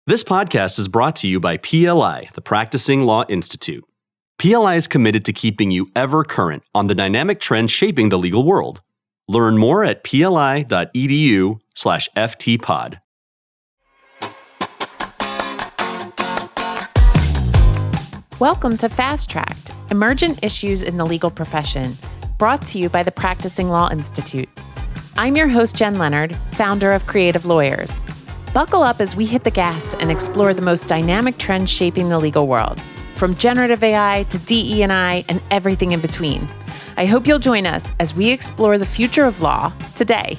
This podcast is brought to you by PLI, the Practicing Law Institute. PLI is committed to keeping you ever current on the dynamic trends shaping the legal world. Learn more at pli.edu/ftpod. Welcome to Fast Tracked, Emergent Issues in the Legal Profession, brought to you by the Practicing Law Institute. I'm your host, Jen Leonard, founder of Creative Lawyers. Buckle up as we hit the gas and explore the most dynamic trends shaping the legal world, from generative AI to DE&I and everything in between. I hope you'll join us as we explore the future of law today.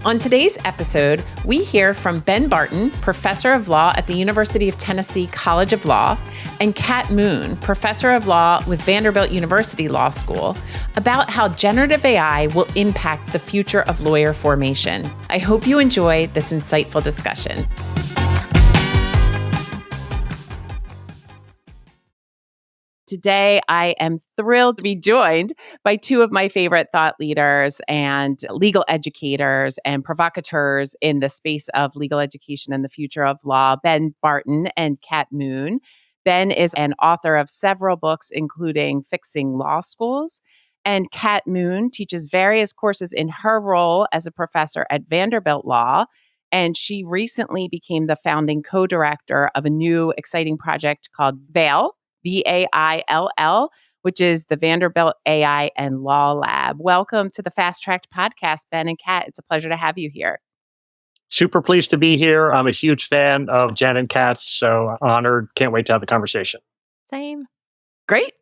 On today's episode, we hear from Ben Barton, professor of law at the University of Tennessee College of Law, and Kat Moon, professor of law with Vanderbilt University Law School, about how generative AI will impact the future of lawyer formation. I hope you enjoy this insightful discussion. Today, I am thrilled to be joined by two of my favorite thought leaders and legal educators and provocateurs in the space of legal education and the future of law, Ben Barton and Kat Moon. Ben is an author of several books, including Fixing Law Schools, and Kat Moon teaches various courses in her role as a professor at Vanderbilt Law. And she recently became the founding co-director of a new exciting project called VAIL, VAILL, which is the Vanderbilt AI and Law Lab. Welcome to the Fast Tracked podcast, Ben and Kat. It's a pleasure to have you here. Super pleased to be here. I'm a huge fan of Jen and Kat's, so honored. Can't wait to have the conversation. Same. Great.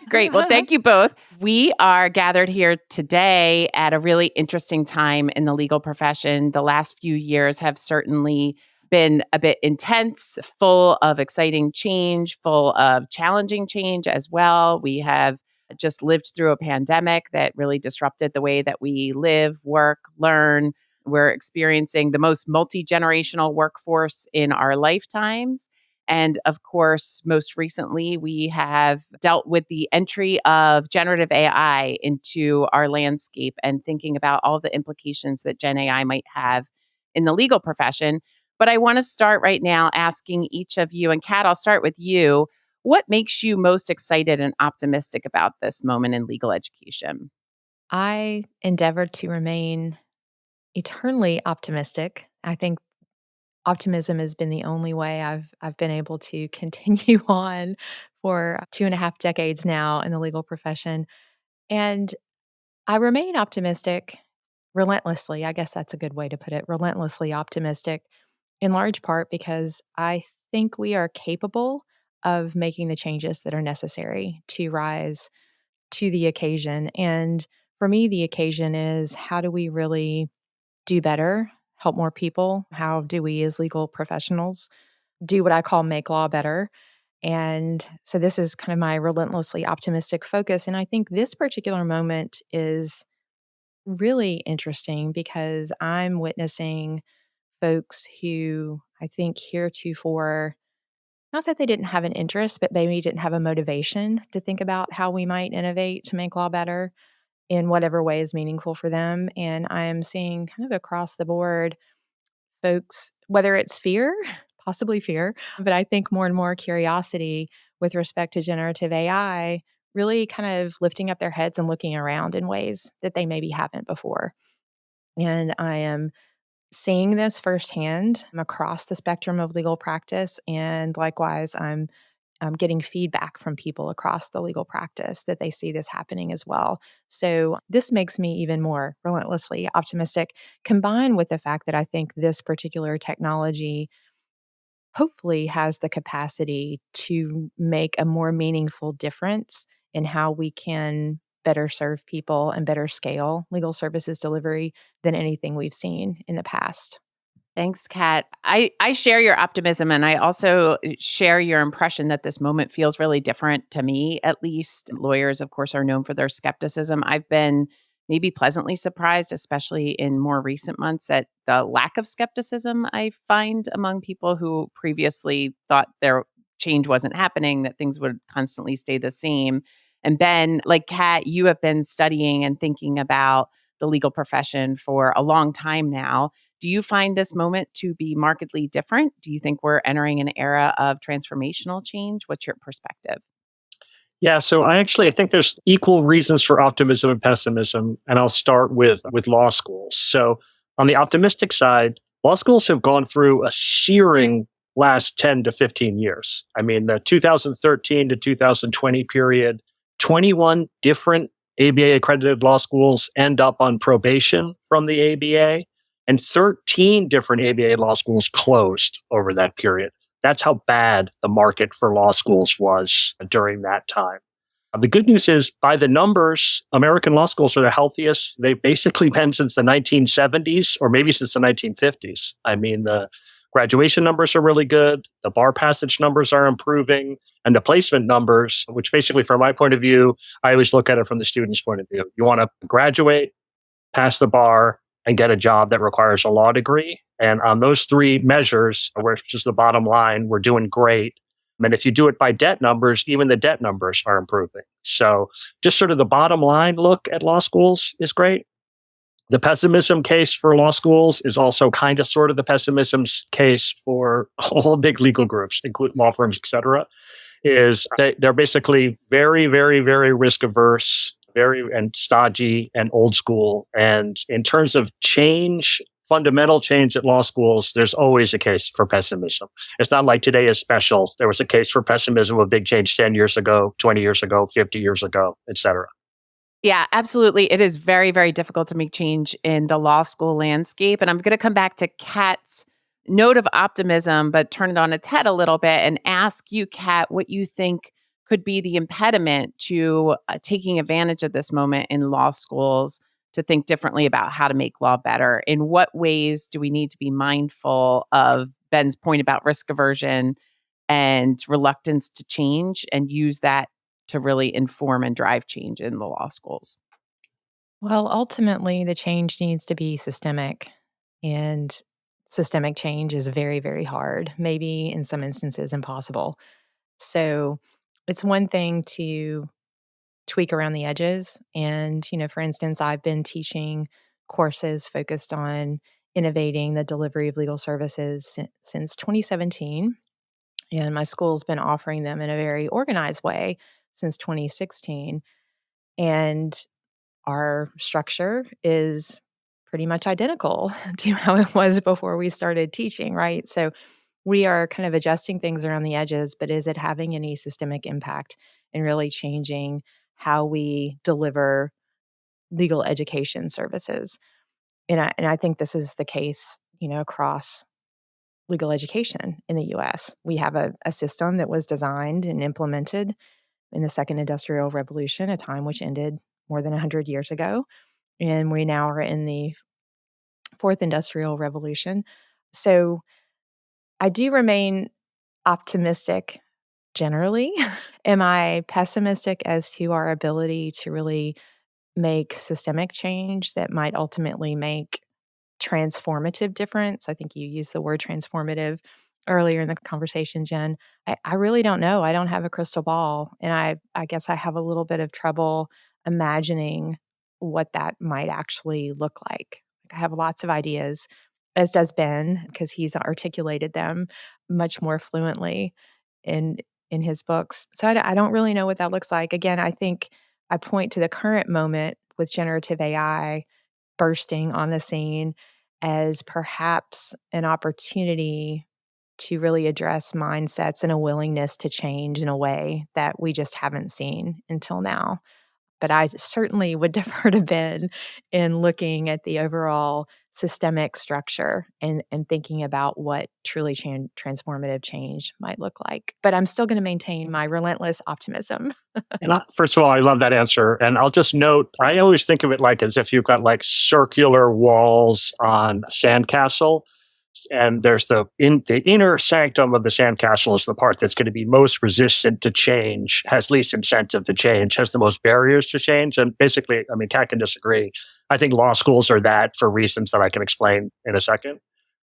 Great. Well, thank you both. We are gathered here today at a really interesting time in the legal profession. The last few years have certainly been a bit intense, full of exciting change, full of challenging change as well. We have just lived through a pandemic that really disrupted the way that we live, work, learn. We're experiencing the most multi-generational workforce in our lifetimes. And of course, most recently, we have dealt with the entry of generative AI into our landscape and thinking about all the implications that Gen AI might have in the legal profession. But I want to start right now asking each of you, and Kat, I'll start with you. What makes you most excited and optimistic about this moment in legal education? I endeavor to remain eternally optimistic. I think optimism has been the only way I've been able to continue on for 2.5 decades now in the legal profession. And I remain optimistic relentlessly. I guess that's a good way to put it. Relentlessly optimistic, in large part because I think we are capable of making the changes that are necessary to rise to the occasion. And for me, the occasion is, how do we really do better, help more people? How do we as legal professionals do what I call make law better? And so this is kind of my relentlessly optimistic focus. And I think this particular moment is really interesting because I'm witnessing folks who I think heretofore, not that they didn't have an interest, but maybe didn't have a motivation to think about how we might innovate to make law better in whatever way is meaningful for them. And I am seeing kind of across the board folks, whether it's fear, possibly fear, but I think more and more curiosity with respect to generative AI, really kind of lifting up their heads and looking around in ways that they maybe haven't before. And I am seeing this firsthand across the spectrum of legal practice. And likewise, I'm getting feedback from people across the legal practice that they see this happening as well. So this makes me even more relentlessly optimistic, combined with the fact that I think this particular technology hopefully has the capacity to make a more meaningful difference in how we can better serve people and better scale legal services delivery than anything we've seen in the past. Thanks, Kat. I share your optimism, and I also share your impression that this moment feels really different to me, at least. Lawyers, of course, are known for their skepticism. I've been maybe pleasantly surprised, especially in more recent months, at the lack of skepticism I find among people who previously thought their change wasn't happening, that things would constantly stay the same. And Ben, like Kat, you have been studying and thinking about the legal profession for a long time now. Do you find this moment to be markedly different? Do you think we're entering an era of transformational change? What's your perspective? Yeah, so I think there's equal reasons for optimism and pessimism, and I'll start with law schools. So on the optimistic side, law schools have gone through a searing last 10 to 15 years. I mean, the 2013 to 2020 period, 21 different ABA accredited law schools end up on probation from the ABA, and 13 different ABA law schools closed over that period. That's how bad the market for law schools was during that time. The good news is, by the numbers, American law schools are the healthiest they've basically been since the 1970s or maybe since the 1950s. I mean, the graduation numbers are really good, the bar passage numbers are improving, and the placement numbers, which basically, from my point of view, I always look at it from the student's point of view. You want to graduate, pass the bar, and get a job that requires a law degree. And on those three measures, which is the bottom line, we're doing great. And if you do it by debt numbers, even the debt numbers are improving. So just sort of the bottom line look at law schools is great. The pessimism case for law schools is also kind of sort of the pessimism case for all big legal groups, including law firms, et cetera, is that they're basically very, very, very risk averse, very and stodgy and old school. And in terms of change, fundamental change at law schools, there's always a case for pessimism. It's not like today is special. There was a case for pessimism of big change 10 years ago, 20 years ago, 50 years ago, et cetera. Yeah, absolutely. It is very, very difficult to make change in the law school landscape. And I'm going to come back to Kat's note of optimism, but turn it on its head a little bit and ask you, Kat, what you think could be the impediment to taking advantage of this moment in law schools to think differently about how to make law better. In what ways do we need to be mindful of Ben's point about risk aversion and reluctance to change and use that to really inform and drive change in the law schools? Well, ultimately, the change needs to be systemic, and systemic change is very, very hard, maybe in some instances impossible. So it's one thing to tweak around the edges. And, for instance, I've been teaching courses focused on innovating the delivery of legal services since 2017. And my school's been offering them in a very organized way since 2016. And our structure is pretty much identical to how it was before we started teaching, right? So we are kind of adjusting things around the edges, but is it having any systemic impact in really changing how we deliver legal education services? And I think this is the case, across legal education in the US. We have a system that was designed and implemented in the Second Industrial Revolution, a time which ended more than 100 years ago. And we now are in the Fourth Industrial Revolution. So I do remain optimistic generally. Am I pessimistic as to our ability to really make systemic change that might ultimately make transformative difference? I think you used the word transformative earlier in the conversation, Jen. I really don't know. I don't have a crystal ball. And I guess I have a little bit of trouble imagining what that might actually look like. I have lots of ideas, as does Ben, because he's articulated them much more fluently in in his books. So I don't really know what that looks like. Again, I think I point to the current moment with generative AI bursting on the scene as perhaps an opportunity to really address mindsets and a willingness to change in a way that we just haven't seen until now. But I certainly would defer to Ben in looking at the overall systemic structure and thinking about what truly transformative change might look like. But I'm still going to maintain my relentless optimism. First of all, I love that answer. And I'll just note, I always think of it like as if you've got like circular walls on a sandcastle. And there's the inner sanctum of the sandcastle is the part that's going to be most resistant to change, has least incentive to change, has the most barriers to change. And basically, I mean, Kat can disagree. I think law schools are that for reasons that I can explain in a second.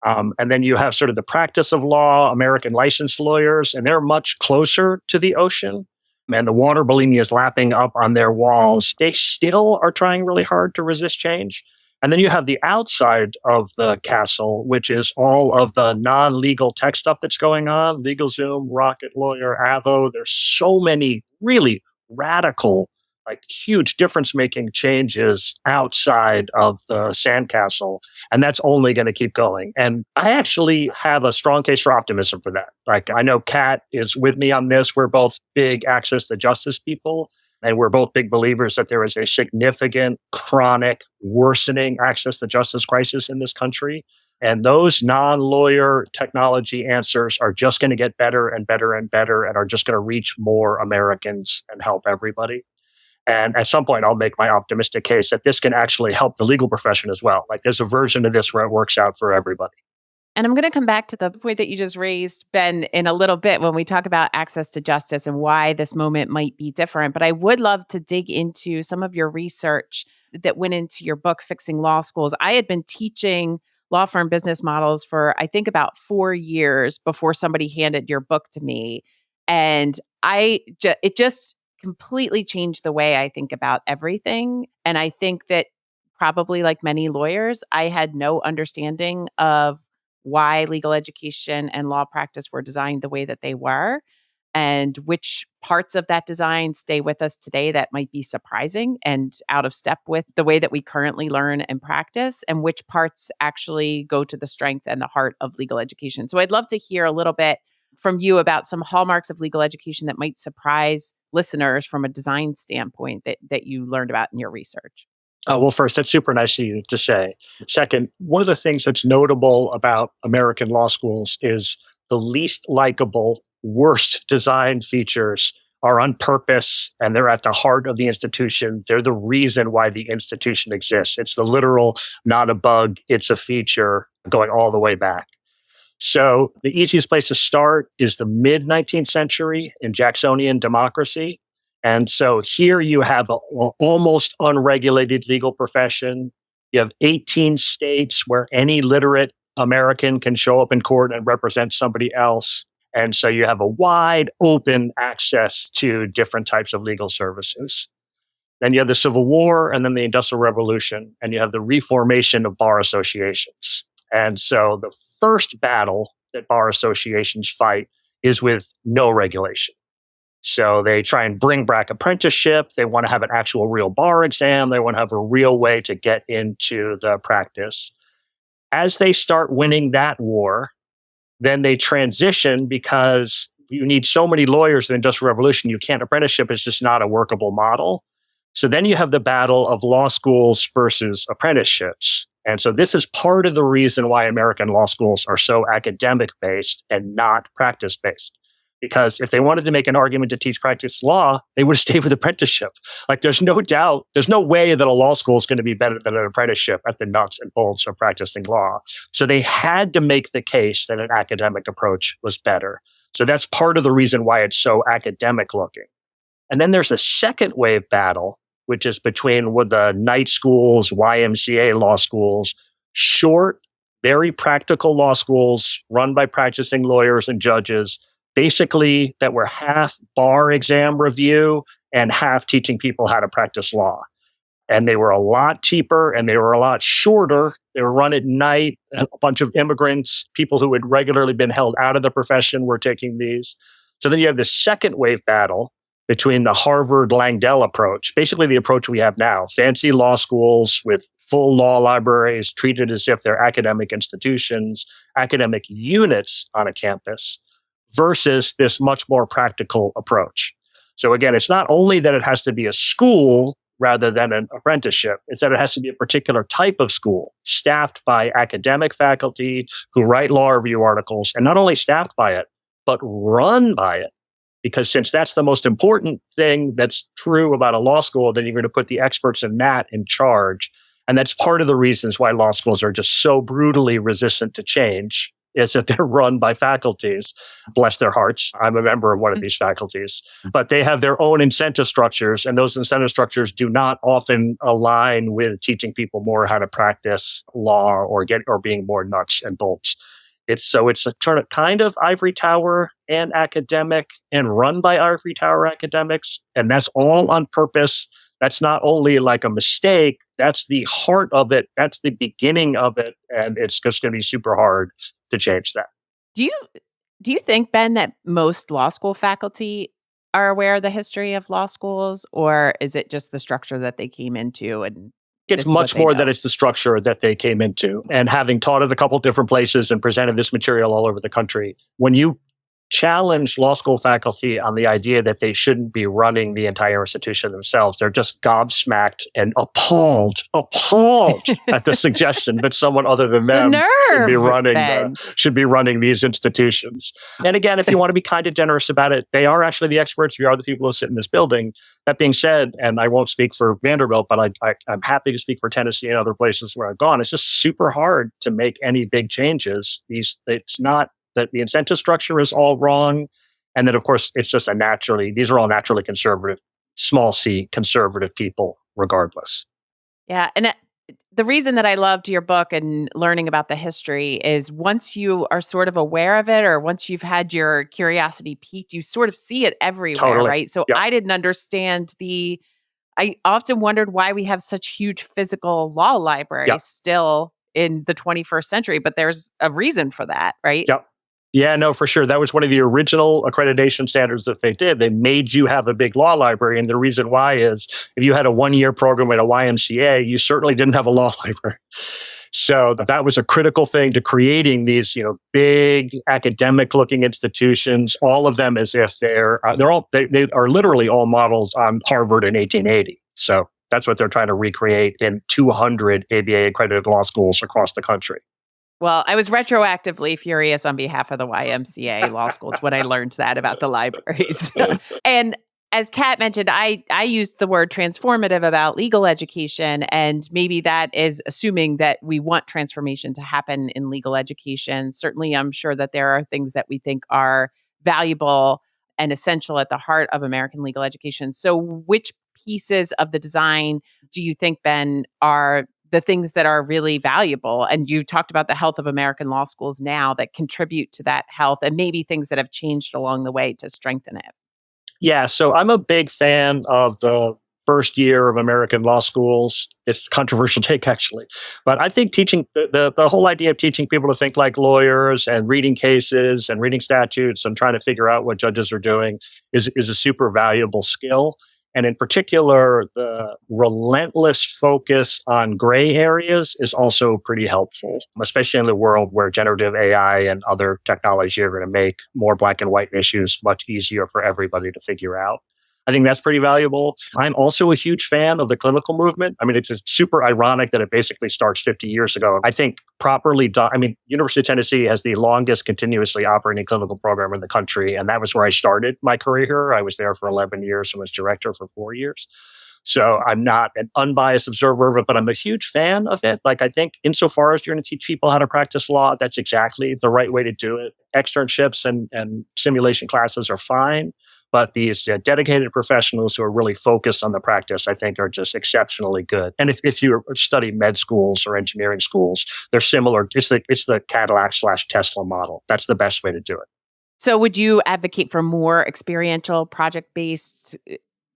And then you have sort of the practice of law, American licensed lawyers, and they're much closer to the ocean. and the water bulimia is lapping up on their walls, they still are trying really hard to resist change. And then you have the outside of the castle, which is all of the non-legal tech stuff that's going on, LegalZoom, Rocket Lawyer, Avo. There's so many really radical, like huge difference-making changes outside of the sandcastle. And that's only going to keep going. And I actually have a strong case for optimism for that. Like, I know Kat is with me on this. We're both big access to justice people. And we're both big believers that there is a significant, chronic, worsening access to justice crisis in this country. And those non-lawyer technology answers are just going to get better and better and better and are just going to reach more Americans and help everybody. And at some point, I'll make my optimistic case that this can actually help the legal profession as well. Like, there's a version of this where it works out for everybody. And I'm going to come back to the point that you just raised, Ben, in a little bit when we talk about access to justice and why this moment might be different. But I would love to dig into some of your research that went into your book, Fixing Law Schools. I had been teaching law firm business models for, I think, about 4 years before somebody handed your book to me. And it just completely changed the way I think about everything. And I think that probably like many lawyers, I had no understanding of why legal education and law practice were designed the way that they were, and which parts of that design stay with us today that might be surprising and out of step with the way that we currently learn and practice, and which parts actually go to the strength and the heart of legal education. So I'd love to hear a little bit from you about some hallmarks of legal education that might surprise listeners from a design standpoint that you learned about in your research. Well, first, that's super nice of you to say. Second, one of the things that's notable about American law schools is the least likable, worst design features are on purpose and they're at the heart of the institution. They're the reason why the institution exists. It's the literal, not a bug, it's a feature going all the way back. So the easiest place to start is the mid-19th century in Jacksonian democracy. And so here you have an almost unregulated legal profession. You have 18 states where any literate American can show up in court and represent somebody else. And so you have a wide open access to different types of legal services. Then you have the Civil War and then the Industrial Revolution, and you have the reformation of bar associations. And so the first battle that bar associations fight is with no regulation. So they try and bring back apprenticeship. They want to have an actual real bar exam. They want to have a real way to get into the practice. As they start winning that war, then they transition because you need so many lawyers in the Industrial Revolution. Apprenticeship is just not a workable model. So then you have the battle of law schools versus apprenticeships. And so this is part of the reason why American law schools are so academic-based and not practice-based. Because if they wanted to make an argument to teach practice law, they would have stayed with apprenticeship. Like, there's no doubt, there's no way that a law school is going to be better than an apprenticeship at the nuts and bolts of practicing law. So they had to make the case that an academic approach was better. So that's part of the reason why it's so academic looking. And then there's a second wave battle, which is between the night schools, YMCA law schools, short, very practical law schools run by practicing lawyers and judges, basically that were half bar exam review and half teaching people how to practice law. And they were a lot cheaper and they were a lot shorter. They were run at night. A bunch of immigrants, people who had regularly been held out of the profession were taking these. So then you have the second wave battle between the Harvard Langdell approach, basically the approach we have now, fancy law schools with full law libraries treated as if they're academic institutions, academic units on a campus, versus this much more practical approach. So again, it's not only that it has to be a school rather than an apprenticeship, it's that it has to be a particular type of school, staffed by academic faculty who write law review articles, and not only staffed by it, but run by it. Because since that's the most important thing that's true about a law school, then you're going to put the experts in that in charge. And that's part of the reasons why law schools are just so brutally resistant to change, is that they're run by faculties. Bless their hearts. I'm a member of one of these faculties. But they have their own incentive structures, and those incentive structures do not often align with teaching people more how to practice law or being more nuts and bolts. It's a sort of kind of ivory tower and academic and run by ivory tower academics. And that's all on purpose. That's not only like a mistake, that's the heart of it. That's the beginning of it. And it's just going to be super hard to change that. Do you do you think, Ben, that most law school faculty are aware of the history of law schools, or is it just the structure that they came into and It's it's what much they more know? that it's the structure that they came into. And having taught at a couple different places and presented this material all over the country, when you challenge law school faculty on the idea that they shouldn't be running the entire institution themselves, they're just gobsmacked and appalled at the suggestion that someone other than The them nerve, Ben. should be running these institutions. And again, if you want to be kind of generous about it, they are actually the experts. We are the people who sit in this building. That being said, and I won't speak for Vanderbilt, but I'm happy to speak for Tennessee and other places where I've gone. It's just super hard to make any big changes. It's not that the incentive structure is all wrong. And then, of course, it's just these are all naturally conservative, small c conservative people, regardless. Yeah, and the reason that I loved your book and learning about the history is once you are sort of aware of it, or once you've had your curiosity piqued, you sort of see it everywhere, Totally. right? So Yep. I didn't understand I often wondered why we have such huge physical law libraries Yep. still in the 21st century, but there's a reason for that, right? Yep. Yeah, no, for sure. That was one of the original accreditation standards that they did. They made you have a big law library. And the reason why is if you had a 1-year program at a YMCA, you certainly didn't have a law library. So that was a critical thing to creating these, big academic looking institutions, all of them as if they are literally all models on Harvard in 1880. So that's what they're trying to recreate in 200 ABA accredited law schools across the country. Well, I was retroactively furious on behalf of the YMCA law schools when I learned that about the libraries. And as Kat mentioned, I used the word transformative about legal education, and maybe that is assuming that we want transformation to happen in legal education. Certainly, I'm sure that there are things that we think are valuable and essential at the heart of American legal education. So which pieces of the design do you think, Ben, are the things that are really valuable? And you talked about the health of American law schools now that contribute to that health, and maybe things that have changed along the way to strengthen it. Yeah, so I'm a big fan of the first year of American law schools. It's a controversial take, actually. But I think teaching the whole idea of teaching people to think like lawyers and reading cases and reading statutes and trying to figure out what judges are doing is a super valuable skill. And in particular, the relentless focus on gray areas is also pretty helpful, especially in the world where generative AI and other technology are going to make more black and white issues much easier for everybody to figure out. I think that's pretty valuable. I'm also a huge fan of the clinical movement. I mean, it's super ironic that it basically starts 50 years ago. I think properly done. I mean, University of Tennessee has the longest continuously operating clinical program in the country. And that was where I started my career here. I was there for 11 years and was director for 4 years. So I'm not an unbiased observer of it, but I'm a huge fan of it. Like, I think insofar as you're going to teach people how to practice law, that's exactly the right way to do it. Externships and simulation classes are fine. But these dedicated professionals who are really focused on the practice, I think, are just exceptionally good. And if you study med schools or engineering schools, they're similar. It's the Cadillac/Tesla model. That's the best way to do it. So would you advocate for more experiential, project-based,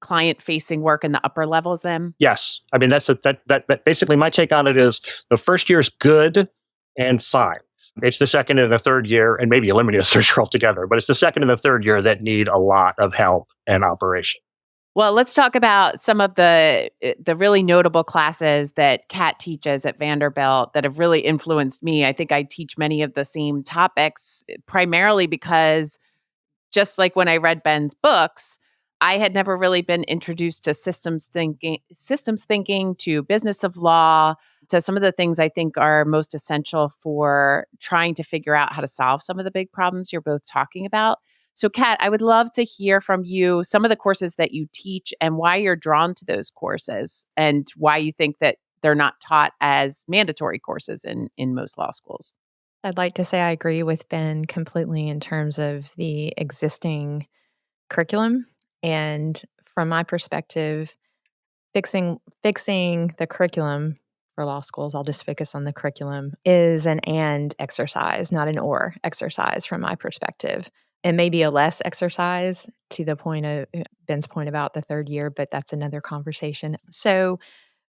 client-facing work in the upper levels then? Yes. I mean, that basically my take on it is the first year is good and fine. It's the second and the third year, and maybe eliminate the third year altogether, but it's the second and the third year that need a lot of help and operation. Well, let's talk about some of the really notable classes that Kat teaches at Vanderbilt that have really influenced me. I think I teach many of the same topics, primarily because just like when I read Ben's books, I had never really been introduced to systems thinking, to business of law, to some of the things I think are most essential for trying to figure out how to solve some of the big problems you're both talking about. So, Kat, I would love to hear from you some of the courses that you teach and why you're drawn to those courses and why you think that they're not taught as mandatory courses in most law schools. I'd like to say I agree with Ben completely in terms of the existing curriculum. And from my perspective, fixing the curriculum for law schools, I'll just focus on the curriculum, is an and exercise, not an or exercise from my perspective. It may be a less exercise to the point of Ben's point about the third year, but that's another conversation. So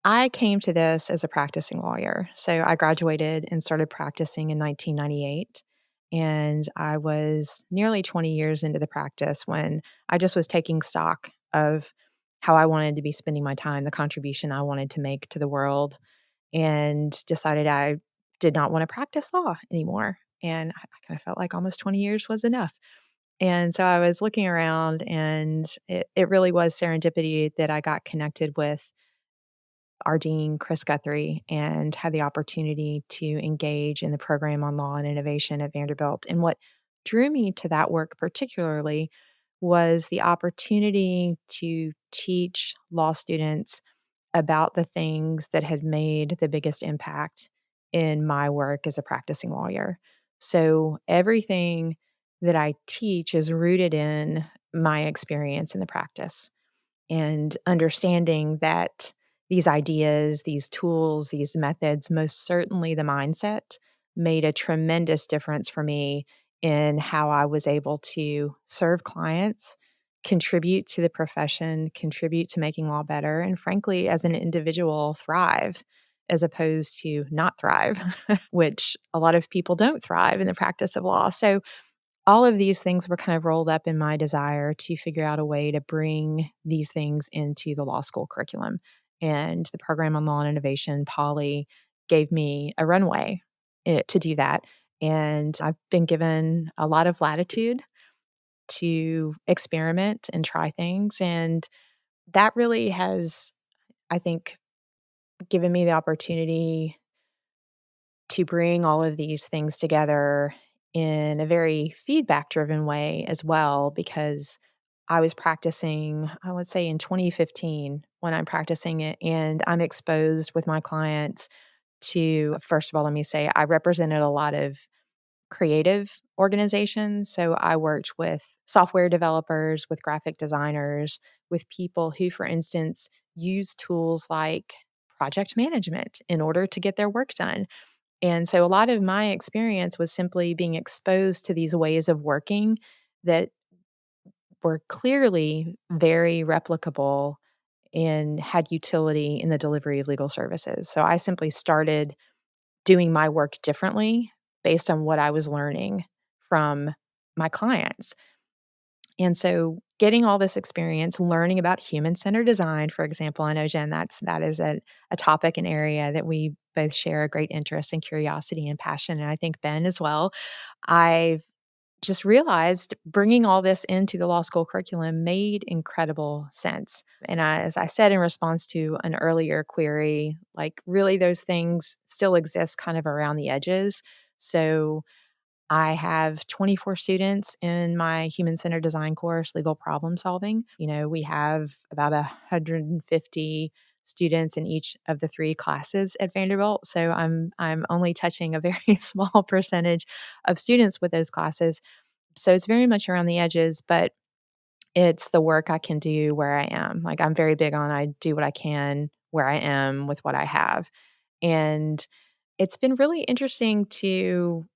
I came to this as a practicing lawyer. So I graduated and started practicing in 1998. And I was nearly 20 years into the practice when I just was taking stock of how I wanted to be spending my time, the contribution I wanted to make to the world, and decided I did not want to practice law anymore. And I kind of felt like almost 20 years was enough. And so I was looking around, and it really was serendipity that I got connected with our dean, Chris Guthrie, and had the opportunity to engage in the program on law and innovation at Vanderbilt. And what drew me to that work particularly was the opportunity to teach law students about the things that had made the biggest impact in my work as a practicing lawyer. So everything that I teach is rooted in my experience in the practice and understanding that these ideas, these tools, these methods, most certainly the mindset, made a tremendous difference for me in how I was able to serve clients, contribute to the profession, contribute to making law better, and frankly, as an individual, thrive as opposed to not thrive, which a lot of people don't thrive in the practice of law. So all of these things were kind of rolled up in my desire to figure out a way to bring these things into the law school curriculum. And the program on law and innovation, Poly, gave me a runway to do that. And I've been given a lot of latitude to experiment and try things. And that really has, I think, given me the opportunity to bring all of these things together in a very feedback driven way as well, because I was practicing, I would say in 2015 when I'm practicing it, and I'm exposed with my clients to, first of all, let me say, I represented a lot of creative organizations. So I worked with software developers, with graphic designers, with people who, for instance, use tools like project management in order to get their work done. And so a lot of my experience was simply being exposed to these ways of working that were clearly very replicable and had utility in the delivery of legal services. So I simply started doing my work differently based on what I was learning from my clients. And so getting all this experience, learning about human-centered design, for example, I know, Jen, that is a topic, an area that we both share a great interest and curiosity and passion, and I think Ben as well. I've just realized bringing all this into the law school curriculum made incredible sense. And as I said in response to an earlier query, like really those things still exist kind of around the edges. So I have 24 students in my human centered design course, legal problem solving. We have about 150 students in each of the three classes at Vanderbilt. So I'm only touching a very small percentage of students with those classes. So it's very much around the edges, but it's the work I can do where I am. Like I'm very big on I do what I can where I am with what I have. And it's been really interesting to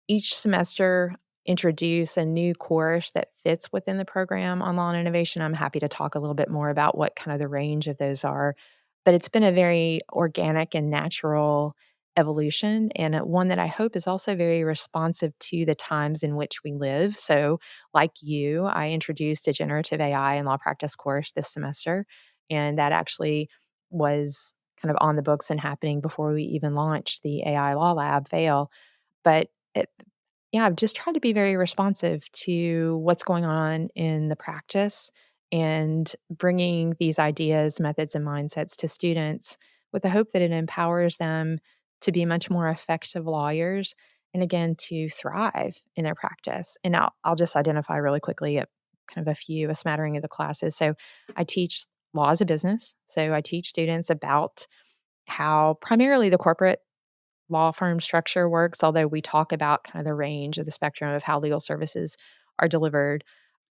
each semester introduce a new course that fits within the program on law and innovation. I'm happy to talk a little bit more about what kind of the range of those are. But it's been a very organic and natural evolution, and one that I hope is also very responsive to the times in which we live. So, like you, I introduced a generative AI and law practice course this semester, and that actually was kind of on the books and happening before we even launched the AI Law Lab, Vail. But it, yeah, I've just tried to be very responsive to what's going on in the practice and bringing these ideas, methods, and mindsets to students with the hope that it empowers them to be much more effective lawyers and again to thrive in their practice. And I'll just identify really quickly at kind of a smattering of the classes. So I teach law as a business. So I teach students about how primarily the corporate law firm structure works, although we talk about kind of the range of the spectrum of how legal services are delivered.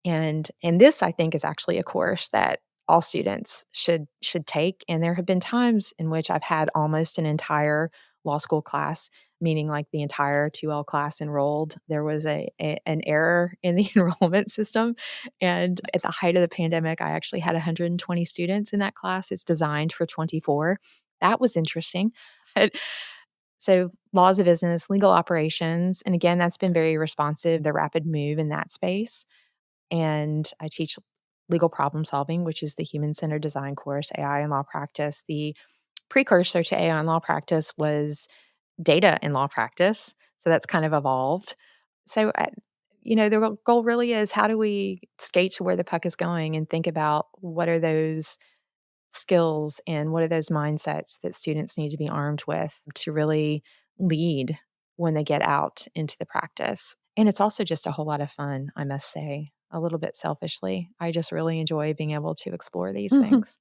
And this, I think, is actually a course that all students should take. And there have been times in which I've had almost an entire law school class, meaning like the entire 2L class enrolled. There was an error in the enrollment system. And at the height of the pandemic, I actually had 120 students in that class. It's designed for 24. That was interesting. So laws of business, legal operations, and again, that's been very responsive, the rapid move in that space. And I teach legal problem solving, which is the human-centered design course, AI in law practice. The precursor to AI in law practice was data in law practice. So that's kind of evolved. So, the goal really is, how do we skate to where the puck is going and think about what are those skills and what are those mindsets that students need to be armed with to really lead when they get out into the practice. And it's also just a whole lot of fun, I must say, a little bit selfishly. I just really enjoy being able to explore these things.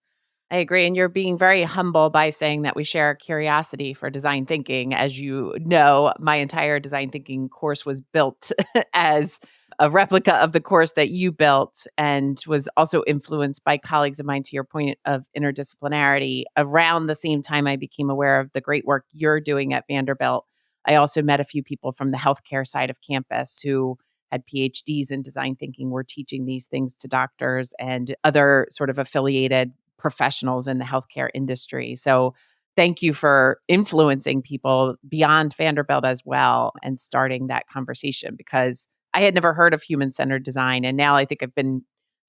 I agree. And you're being very humble by saying that we share a curiosity for design thinking. As you know, my entire design thinking course was built as a replica of the course that you built, and was also influenced by colleagues of mine, to your point of interdisciplinarity. Around the same time I became aware of the great work you're doing at Vanderbilt, I also met a few people from the healthcare side of campus who had PhDs in design thinking, were teaching these things to doctors and other sort of affiliated professionals in the healthcare industry. So thank you for influencing people beyond Vanderbilt as well and starting that conversation, because I had never heard of human-centered design. And now I think I've been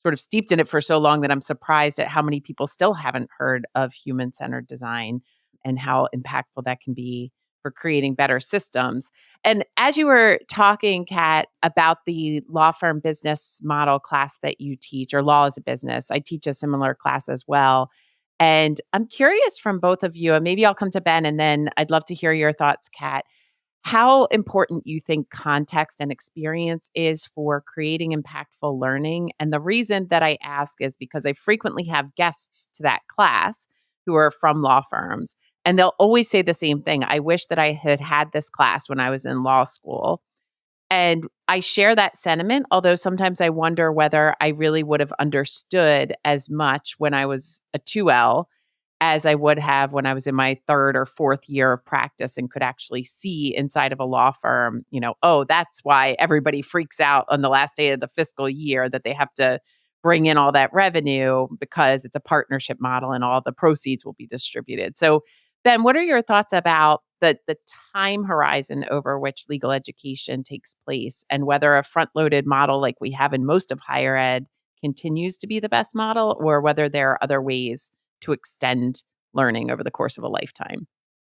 sort of steeped in it for so long that I'm surprised at how many people still haven't heard of human-centered design and how impactful that can be for creating better systems. And as you were talking, Kat, about the law firm business model class that you teach, or law as a business, I teach a similar class as well. And I'm curious from both of you, and maybe I'll come to Ben, and then I'd love to hear your thoughts, Kat, how important you think context and experience is for creating impactful learning. And the reason that I ask is because I frequently have guests to that class who are from law firms. And they'll always say the same thing. I wish that I had had this class when I was in law school. And I share that sentiment, although sometimes I wonder whether I really would have understood as much when I was a 2L as I would have when I was in my third or fourth year of practice and could actually see inside of a law firm, oh, that's why everybody freaks out on the last day of the fiscal year that they have to bring in all that revenue, because it's a partnership model and all the proceeds will be distributed. So, Ben, what are your thoughts about the time horizon over which legal education takes place, and whether a front-loaded model like we have in most of higher ed continues to be the best model, or whether there are other ways to extend learning over the course of a lifetime?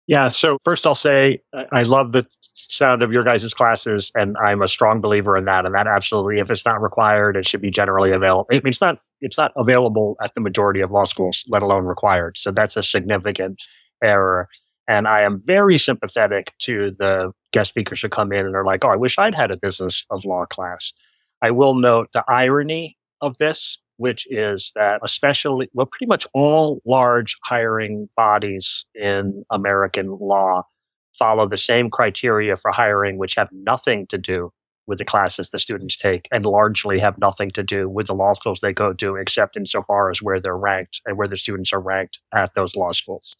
Yeah. So first I'll say I love the sound of your guys' classes, and I'm a strong believer in that. And that absolutely, if it's not required, it should be generally available. I mean, it's not available at the majority of law schools, let alone required. So that's a significant error. And I am very sympathetic to the guest speakers who come in and are like, oh, I wish I'd had a business of law class. I will note the irony of this, which is that especially, well, pretty much all large hiring bodies in American law follow the same criteria for hiring, which have nothing to do with the classes the students take, and largely have nothing to do with the law schools they go to, except insofar as where they're ranked and where the students are ranked at those law schools.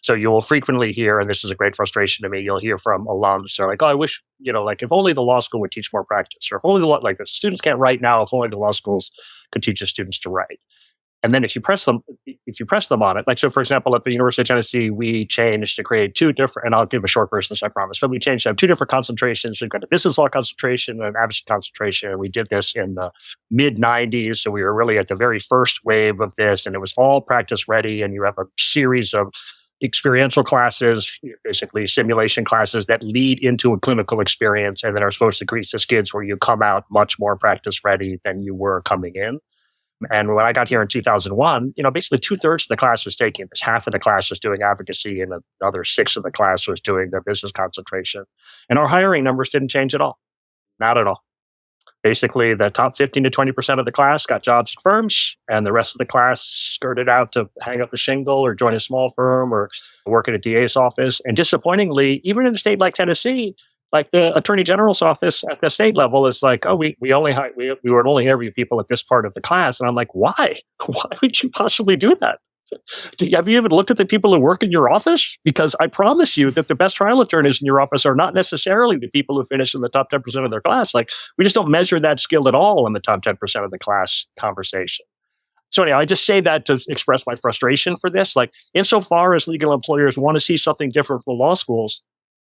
So you will frequently hear, and this is a great frustration to me, you'll hear from alums who are like, oh, I wish, like if only the law school would teach more practice, or if only the students can't write now, if only the law schools could teach the students to write. And then if you press them on it, like, so for example, at the University of Tennessee, we changed to create two different, and I'll give a short version, I promise, but we changed to have two different concentrations. We've got a business law concentration and an advocacy concentration. And we did this in the mid 90s. So we were really at the very first wave of this, and it was all practice ready. And you have a series of experiential classes, basically simulation classes that lead into a clinical experience and then are supposed to create the skids where you come out much more practice ready than you were coming in. And when I got here in 2001, basically 2/3 of the class was taking this. Half of the class was doing advocacy, and another 6 of the class was doing the business concentration. And our hiring numbers didn't change at all. Not at all. Basically, the top 15 to 20% of the class got jobs at firms, and the rest of the class skirted out to hang up a shingle or join a small firm or work at a DA's office. And disappointingly, even in a state like Tennessee, Like the attorney general's office at the state level is like, oh, we only we would only interview people at this part of the class, and I'm like, why? Why would you possibly do that? Have you even looked at the people who work in your office? Because I promise you that the best trial attorneys in your office are not necessarily the people who finish in the top 10% of their class. Like, we just don't measure that skill at all in the top 10% of the class conversation. So anyhow, I just say that to express my frustration for this. Like, insofar as legal employers want to see something different from law schools,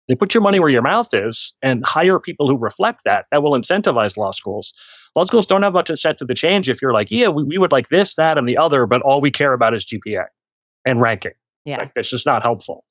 they put your money where your mouth is and hire people who reflect that. That will incentivize law schools. Law schools don't have much incentive to change if you're like, yeah, we would like this, that, and the other, but all we care about is GPA and ranking. Yeah. Like, it's just not helpful.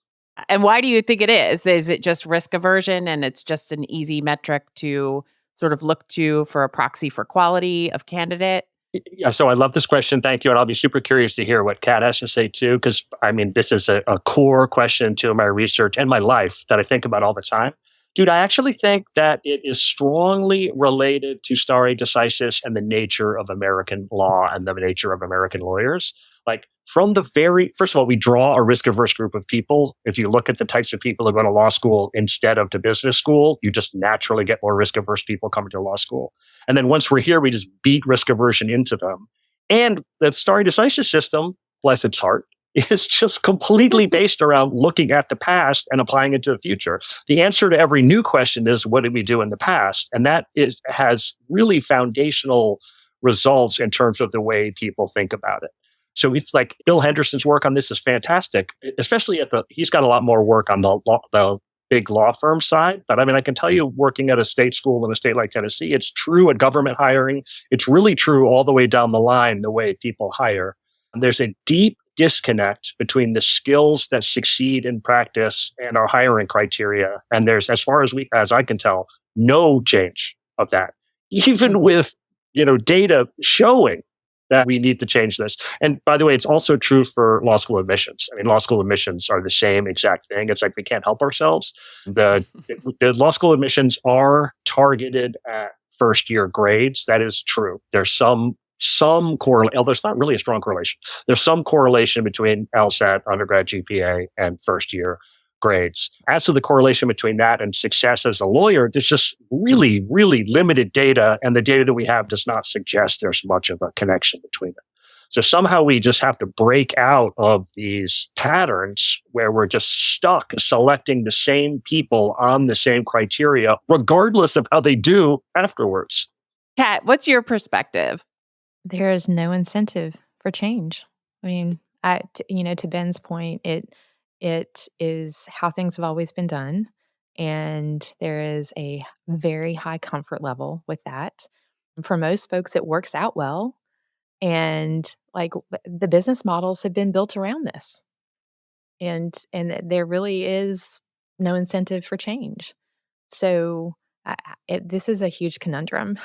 And why do you think it is? Is it just risk aversion and it's just an easy metric to sort of look to for a proxy for quality of candidate? Yeah, so I love this question. Thank you. And I'll be super curious to hear what Kat has to say too, because I mean, this is a core question to my research and my life that I think about all the time. Dude, I actually think that it is strongly related to stare decisis and the nature of American law and the nature of American lawyers. Like, from the very, first of all, we draw a risk averse group of people. If you look at the types of people who go to law school instead of to business school, you just naturally get more risk averse people coming to law school. And then once we're here, we just beat risk aversion into them. And the stare decisis system, bless its heart, is just completely based around looking at the past and applying it to the future. The answer to every new question is, what did we do in the past? And that has really foundational results in terms of the way people think about it. So it's like Bill Henderson's work on this is fantastic, especially he's got a lot more work on the big law firm side. But I mean, I can tell you, working at a state school in a state like Tennessee, it's true at government hiring. It's really true all the way down the line, the way people hire. And there's a deep disconnect between the skills that succeed in practice and our hiring criteria. And there's, as far as I can tell, no change of that, even with, data showing that we need to change this. And by the way, it's also true for law school admissions. I mean, law school admissions are the same exact thing. It's like we can't help ourselves. The law school admissions are targeted at first year grades. That is true. There's some correlation. There's not really a strong correlation. There's some correlation between LSAT, undergrad GPA, and first year grades. As to the correlation between that and success as a lawyer, there's just really, really limited data, and the data that we have does not suggest there's much of a connection between them. So somehow we just have to break out of these patterns where we're just stuck selecting the same people on the same criteria, regardless of how they do afterwards. Kat, what's your perspective? There is no incentive for change. I mean, to Ben's point, it is how things have always been done, and there is a very high comfort level with that. For most folks, it works out well, and the business models have been built around this, and there really is no incentive for change. So this is a huge conundrum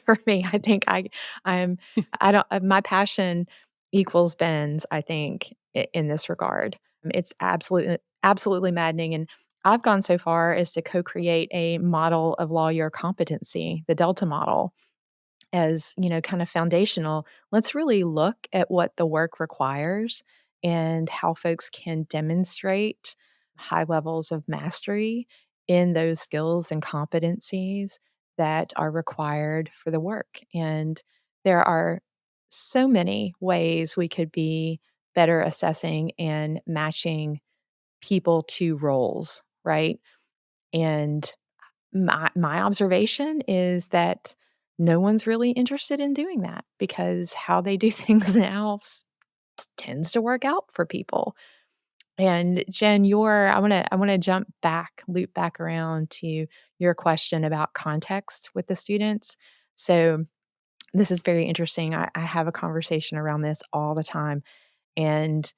for me. I think I don't my passion equals Ben's. I think in this regard, it's absolutely maddening. And I've gone so far as to co-create a model of lawyer competency, the Delta model, as kind of foundational. Let's really look at what the work requires and how folks can demonstrate high levels of mastery in those skills and competencies that are required for the work. And there are so many ways we could be better assessing and matching people to roles, right? And my observation is that no one's really interested in doing that because how they do things now tends to work out for people. And Jen, I want to loop back around to your question about context with the students. So this is very interesting. I have a conversation around this all the time, and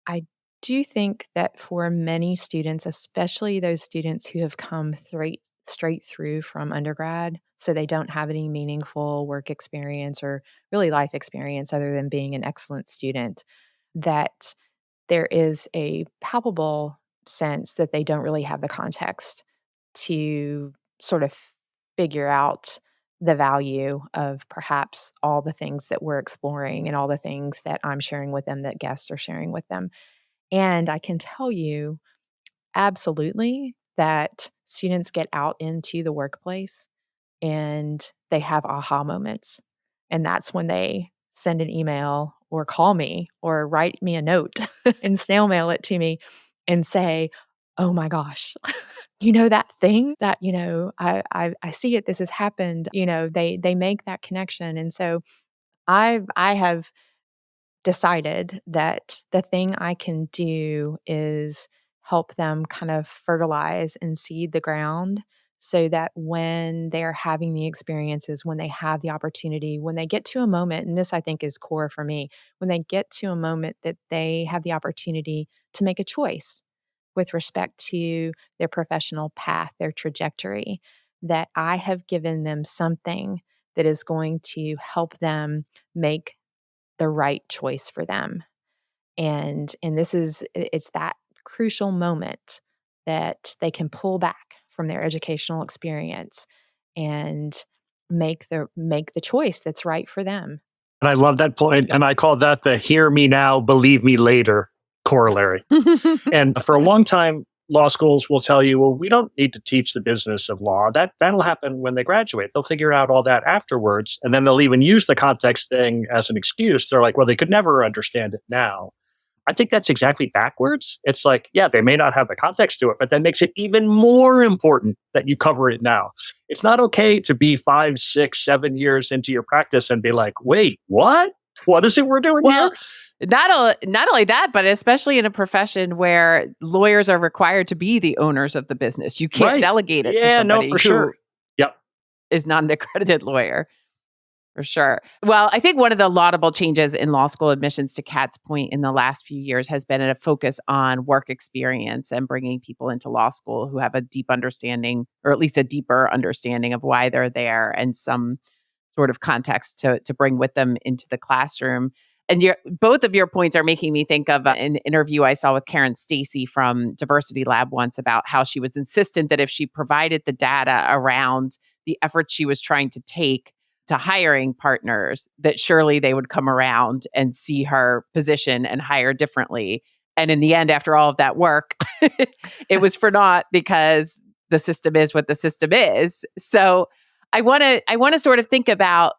I do think that for many students, especially those students who have come straight through from undergrad, so they don't have any meaningful work experience or really life experience other than being an excellent student, that there is a palpable sense that they don't really have the context to sort of figure out the value of perhaps all the things that we're exploring and all the things that I'm sharing with them, that guests are sharing with them. And I can tell you absolutely that students get out into the workplace and they have aha moments. And that's when they send an email or call me or write me a note and snail mail it to me and say, "Oh my gosh, that thing that, I see it, this has happened." They make that connection. And so I have decided that the thing I can do is help them kind of fertilize and seed the ground so that when they're having the experiences, when they have the opportunity, when they get to a moment, and this I think is core for me, when they get to a moment that they have the opportunity to make a choice with respect to their professional path, their trajectory, that I have given them something that is going to help them make the right choice for them. And this is it's that crucial moment that they can pull back from their educational experience and make the choice that's right for them. And I love that point, and I call that the "hear me now, believe me later" corollary. And for a long time, law schools will tell you, well, we don't need to teach the business of law. That'll happen when they graduate. They'll figure out all that afterwards. And then they'll even use the context thing as an excuse. They're like, well, they could never understand it now. I think that's exactly backwards. It's like, yeah, they may not have the context to it, but that makes it even more important that you cover it now. It's not okay to be 5, 6, 7 years into your practice and be like, wait, what? What is it we're doing Well, here? not only that, but especially in a profession where lawyers are required to be the owners of the business. You can't Right. delegate it to Yeah, no, somebody for sure. who Yep. is not an accredited lawyer. For sure. Well, I think one of the laudable changes in law school admissions, to Kat's point, in the last few years has been a focus on work experience and bringing people into law school who have a deep understanding, or at least a deeper understanding of why they're there and some sort of context to bring with them into the classroom. And both of your points are making me think of an interview I saw with Karen Stacy from Diversity Lab once about how she was insistent that if she provided the data around the effort she was trying to take to hiring partners, that surely they would come around and see her position and hire differently. And in the end, after all of that work, it was for naught because the system is what the system is. So I want to sort of think about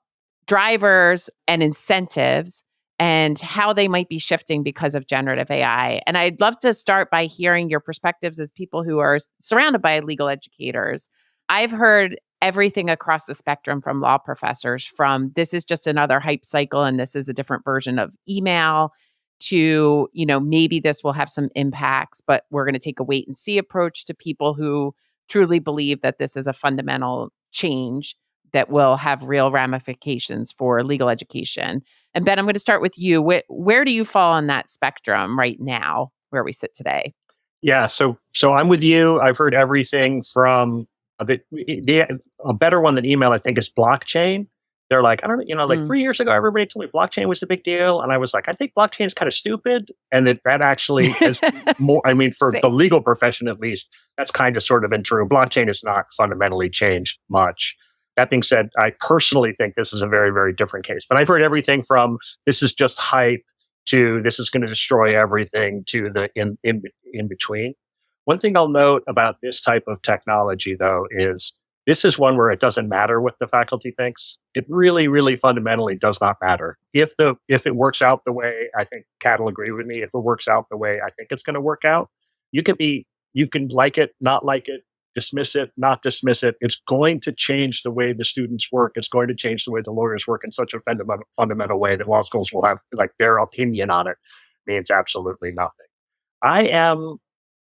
drivers and incentives and how they might be shifting because of generative AI. And I'd love to start by hearing your perspectives as people who are surrounded by legal educators. I've heard everything across the spectrum from law professors, from this is just another hype cycle and this is a different version of email, to, maybe this will have some impacts, but we're going to take a wait and see approach, to people who truly believe that this is a fundamental change that will have real ramifications for legal education. And Ben, I'm going to start with you. Where do you fall on that spectrum right now, where we sit today? Yeah, so I'm with you. I've heard everything from a better one than email, I think, is blockchain. They're like, I don't know, like 3 years ago, everybody told me blockchain was a big deal. And I was like, I think blockchain is kind of stupid. And that actually is more, for the legal profession, at least, that's kind of sort of been true. Blockchain has not fundamentally changed much. That being said, I personally think this is a very, very different case. But I've heard everything from this is just hype to this is going to destroy everything to the in between. One thing I'll note about this type of technology, though, is this is one where it doesn't matter what the faculty thinks. It really, really fundamentally does not matter. If it works out the way, I think Kat will agree with me, if it works out the way I think it's going to work out, you can like it, not like it, dismiss it, not dismiss it. It's going to change the way the students work. It's going to change the way the lawyers work in such a fundamental way that law schools will have, like, their opinion on it means absolutely nothing. I am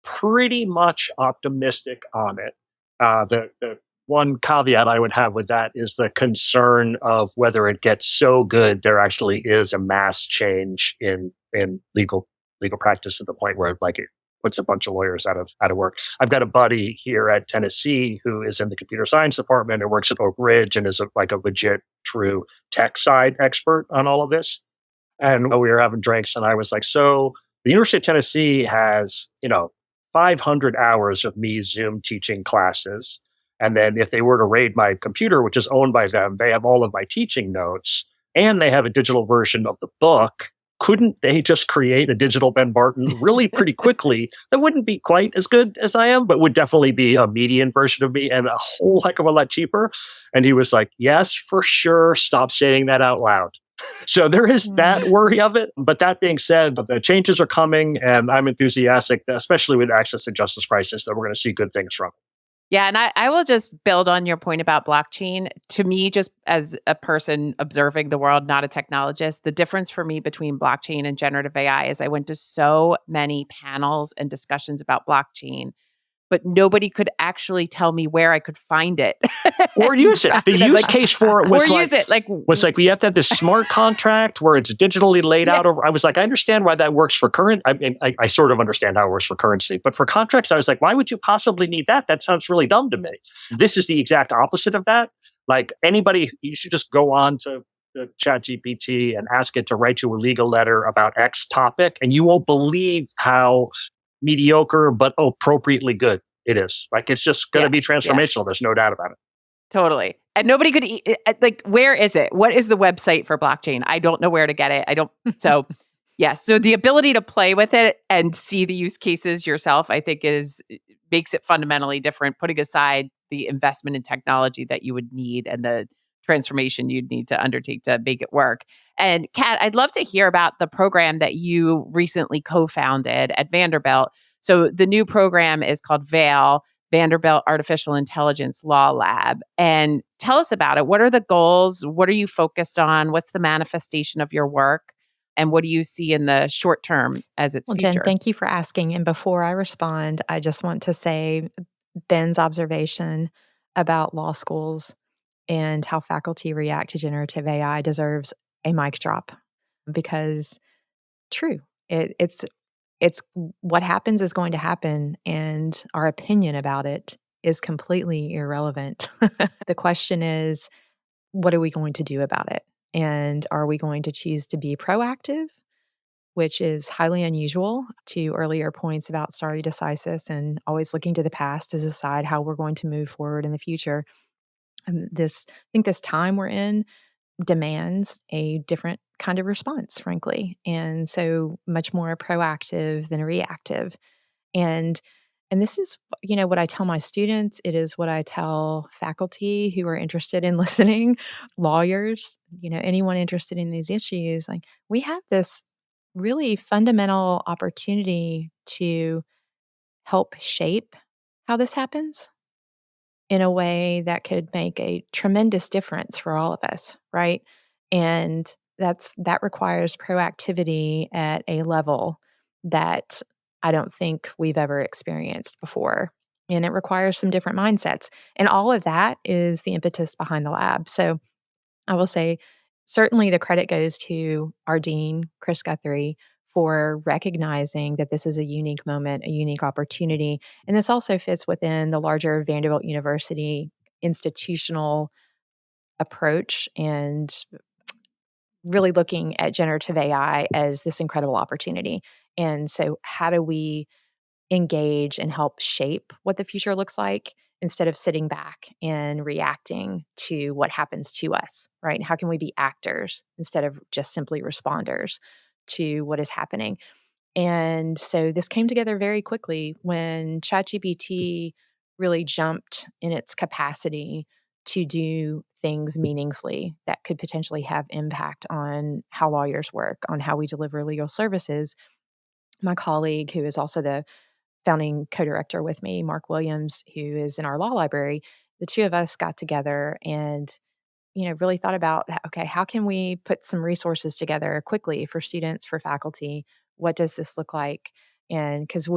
pretty much optimistic on it. The one caveat I would have with that is the concern of whether it gets so good there actually is a mass change in legal practice, to the point where, like, it puts a bunch of lawyers out of work. I've got a buddy here at Tennessee who is in the computer science department and works at Oak Ridge and is a legit, true tech side expert on all of this. And we were having drinks, and I was like, so the University of Tennessee has, 500 hours of me Zoom teaching classes. And then if they were to raid my computer, which is owned by them, they have all of my teaching notes, and they have a digital version of the book. couldn't they just create a digital Ben Barton really pretty quickly that wouldn't be quite as good as I am, but would definitely be a median version of me and a whole heck of a lot cheaper? And he was like, yes, for sure. Stop saying that out loud. So there is that worry of it. But that being said, the changes are coming, and I'm enthusiastic, especially with access to justice crisis, that we're going to see good things from it. Yeah, and I will just build on your point about blockchain. To me, just as a person observing the world, not a technologist, the difference for me between blockchain and generative AI is I went to so many panels and discussions about blockchain, but nobody could actually tell me where I could find it. Or use it. The use case for it was like we have to have this smart contract where it's digitally laid out. I was like, I understand why that works for current. I mean, I sort of understand how it works for currency, but for contracts, I was like, why would you possibly need that? That sounds really dumb to me. This is the exact opposite of that. Like anybody, you should just go on to the ChatGPT and ask it to write you a legal letter about X topic, and you won't believe how mediocre but appropriately good it is. Like it's just going to be transformational. There's no doubt about it. Totally. And nobody could like, where is it? What is the website for blockchain? I don't know where to get it. So yes. So the ability to play with it and see the use cases yourself, I think makes it fundamentally different, putting aside the investment in technology that you would need and the transformation you'd need to undertake to make it work. And Kat, I'd love to hear about the program that you recently co-founded at Vanderbilt. So the new program is called VAIL, Vanderbilt Artificial Intelligence Law Lab. And tell us about it. What are the goals? What are you focused on? What's the manifestation of your work? And what do you see in the short term as its future? Jen, thank you for asking. And before I respond, I just want to say Ben's observation about law schools and how faculty react to generative AI deserves a mic drop, because true, it's what happens is going to happen, and our opinion about it is completely irrelevant. The question is, what are we going to do about it? And are we going to choose to be proactive, which is highly unusual, to earlier points about stare decisis and always looking to the past to decide how we're going to move forward in the future. I think this time we're in demands a different kind of response, frankly. And so much more proactive than reactive. And this is, what I tell my students. It is what I tell faculty who are interested in listening, lawyers, anyone interested in these issues. Like, we have this really fundamental opportunity to help shape how this happens in a way that could make a tremendous difference for all of us, right? And that requires proactivity at a level that I don't think we've ever experienced before. And it requires some different mindsets. And all of that is the impetus behind the lab. So I will say, certainly the credit goes to our dean, Chris Guthrie, for recognizing that this is a unique moment, a unique opportunity. And this also fits within the larger Vanderbilt University institutional approach, and really looking at generative AI as this incredible opportunity. And so, how do we engage and help shape what the future looks like instead of sitting back and reacting to what happens to us, right? How can we be actors instead of just simply responders to what is happening? And so this came together very quickly when ChatGPT really jumped in its capacity to do things meaningfully that could potentially have impact on how lawyers work, on how we deliver legal services. My colleague, who is also the founding co-director with me, Mark Williams, who is in our law library, the two of us got together and really thought about, okay, how can we put some resources together quickly for students, for faculty? What does this look like? And because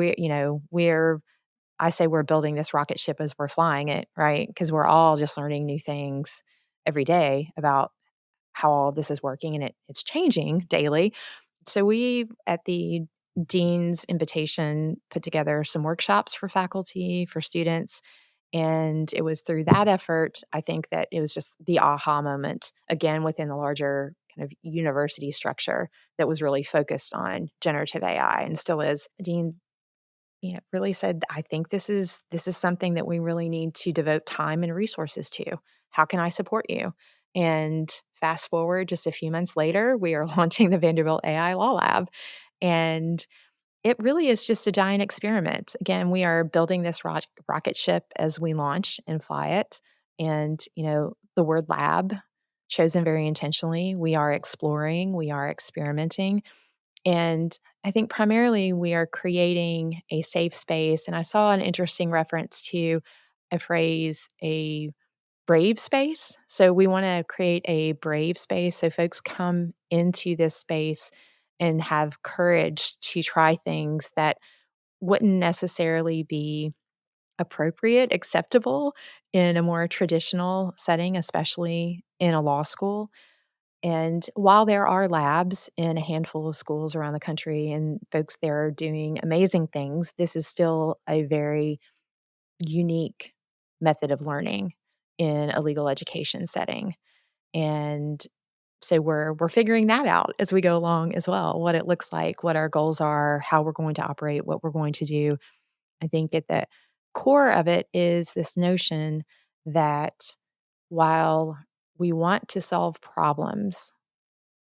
I say we're building this rocket ship as we're flying it, right? Because we're all just learning new things every day about how all of this is working, and it's changing daily. So we, at the dean's invitation, put together some workshops for faculty, for students. And it was through that effort, I think, that it was just the aha moment, again, within the larger kind of university structure that was really focused on generative AI, and still is. The dean, really said, I think this is something that we really need to devote time and resources to. How can I support you? And fast forward just a few months later, we are launching the Vanderbilt AI Law Lab. And it really is just a giant experiment. Again, we are building this rocket ship as we launch and fly it. And, the word lab, chosen very intentionally. We are exploring, we are experimenting. And I think primarily we are creating a safe space. And I saw an interesting reference to a phrase, a brave space. So we want to create a brave space so folks come into this space and have courage to try things that wouldn't necessarily be appropriate, acceptable in a more traditional setting, especially in a law school. And while there are labs in a handful of schools around the country and folks there are doing amazing things, this is still a very unique method of learning in a legal education setting. And so we're figuring that out as we go along as well, what it looks like, what our goals are, how we're going to operate, what we're going to do. I think at the core of it is this notion that while we want to solve problems,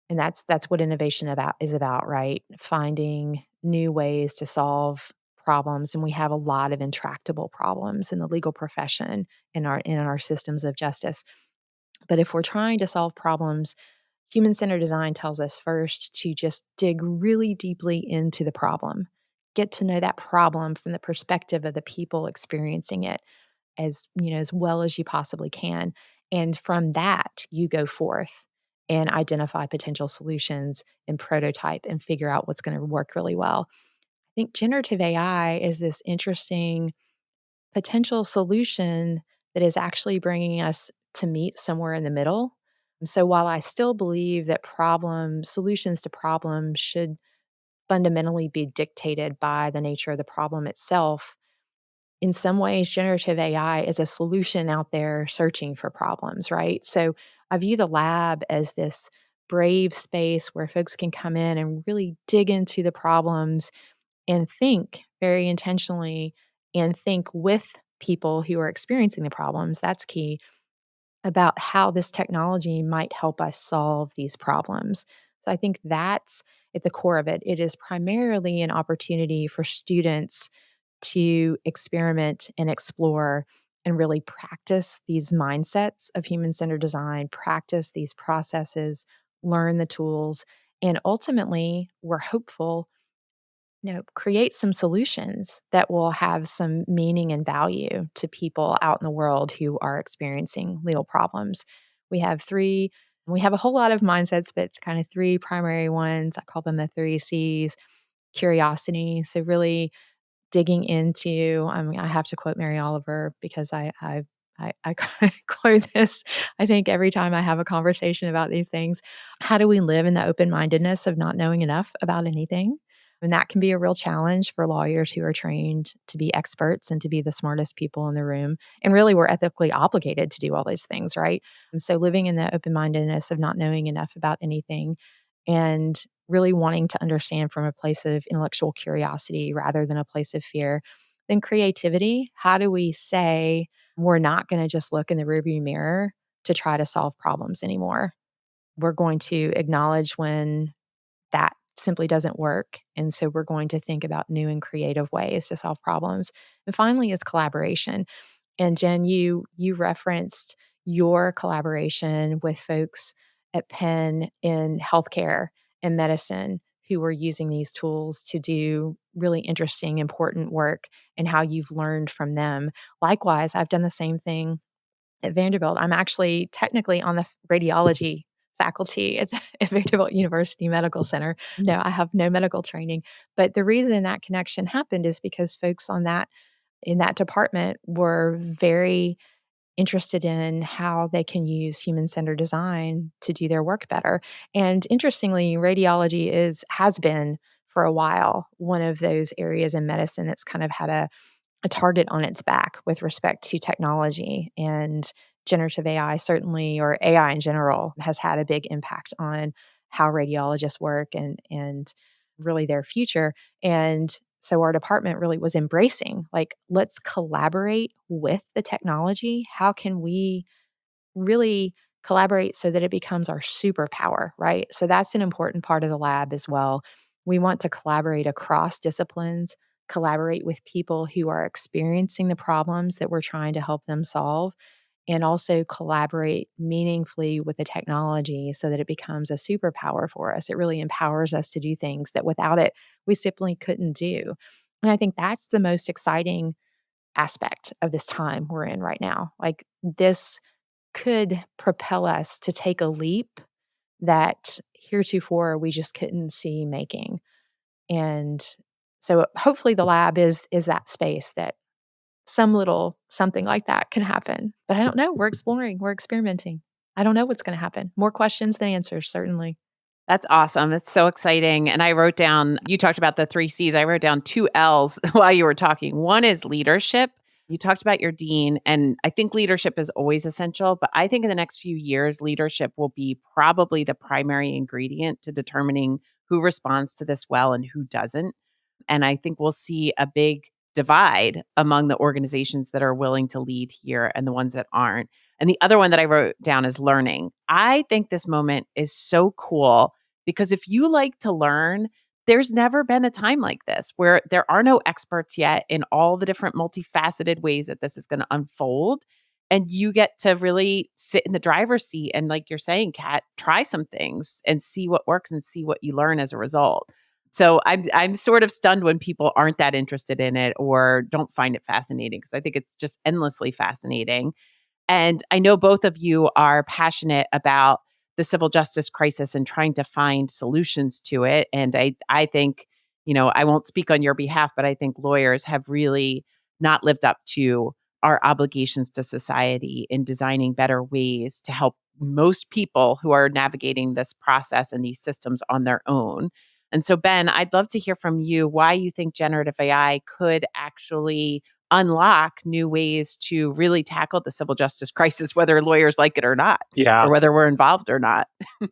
and that's what innovation is about, right? Finding new ways to solve problems, and we have a lot of intractable problems in the legal profession, in our systems of justice. But if we're trying to solve problems, human-centered design tells us first to just dig really deeply into the problem. Get to know that problem from the perspective of the people experiencing it as well as you possibly can. And from that, you go forth and identify potential solutions and prototype and figure out what's going to work really well. I think generative AI is this interesting potential solution that is actually bringing us to meet somewhere in the middle. So while I still believe that solutions to problems should fundamentally be dictated by the nature of the problem itself, in some ways, generative AI is a solution out there searching for problems, right? So I view the lab as this brave space where folks can come in and really dig into the problems and think very intentionally and think with people who are experiencing the problems. That's key about how this technology might help us solve these problems. So I think that's at the core of it. It is primarily an opportunity for students to experiment and explore and really practice these mindsets of human centered design, practice these processes, learn the tools, and ultimately, we're hopeful, create some solutions that will have some meaning and value to people out in the world who are experiencing legal problems. We have a whole lot of mindsets, but kind of three primary ones. I call them the three C's. Curiosity. So really digging into, I have to quote Mary Oliver because I quote this, I think, every time I have a conversation about these things. How do we live in the open-mindedness of not knowing enough about anything? And that can be a real challenge for lawyers who are trained to be experts and to be the smartest people in the room. And really, we're ethically obligated to do all those things, right? And so living in the open-mindedness of not knowing enough about anything and really wanting to understand from a place of intellectual curiosity rather than a place of fear. Then creativity. How do we say we're not going to just look in the rearview mirror to try to solve problems anymore? We're going to acknowledge when that simply doesn't work. And so we're going to think about new and creative ways to solve problems. And finally is collaboration. And Jen, you referenced your collaboration with folks at Penn in healthcare and medicine who were using these tools to do really interesting, important work and how you've learned from them. Likewise, I've done the same thing at Vanderbilt. I'm actually technically on the radiology faculty at Vanderbilt University Medical Center. No, I have no medical training. But the reason that connection happened is because folks in that department were very interested in how they can use human-centered design to do their work better. And interestingly, radiology has been for a while one of those areas in medicine that's kind of had a target on its back with respect to technology. And generative AI certainly, or AI in general, has had a big impact on how radiologists work and really their future. And so our department really was embracing, like, let's collaborate with the technology. How can we really collaborate so that it becomes our superpower, right? So that's an important part of the lab as well. We want to collaborate across disciplines, collaborate with people who are experiencing the problems that we're trying to help them solve, and also collaborate meaningfully with the technology so that it becomes a superpower for us. It really empowers us to do things that without it, we simply couldn't do. And I think that's the most exciting aspect of this time we're in right now. Like, this could propel us to take a leap that heretofore we just couldn't see making. And so hopefully the lab is that space that some little something like that can happen. But I don't know. We're exploring, we're experimenting. I don't know what's going to happen. More questions than answers, certainly. That's awesome. It's so exciting. And I wrote down, you talked about the 3 C's. I wrote down 2 L's while you were talking. One is leadership. You talked about your dean, and I think leadership is always essential, but I think in the next few years, leadership will be probably the primary ingredient to determining who responds to this well and who doesn't. And I think we'll see a big divide among the organizations that are willing to lead here and the ones that aren't. And the other one that I wrote down is learning. I think this moment is so cool because if you like to learn, there's never been a time like this where there are no experts yet in all the different multifaceted ways that this is going to unfold. And you get to really sit in the driver's seat and, like you're saying, Kat, try some things and see what works and see what you learn as a result. So I'm sort of stunned when people aren't that interested in it or don't find it fascinating, because I think it's just endlessly fascinating. And I know both of you are passionate about the civil justice crisis and trying to find solutions to it. And I think, I won't speak on your behalf, but I think lawyers have really not lived up to our obligations to society in designing better ways to help most people who are navigating this process and these systems on their own. And so, Ben, I'd love to hear from you why you think generative AI could actually unlock new ways to really tackle the civil justice crisis, whether lawyers like it or not, Yeah. or whether we're involved or not.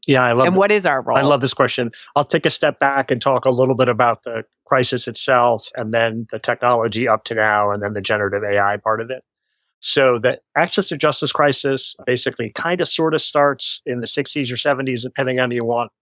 Yeah, I love And what is our role? I love this question. I'll take a step back and talk a little bit about the crisis itself and then the technology up to now and then the generative AI part of it. So the access to justice crisis basically kind of sort of starts in the 60s or 70s, depending on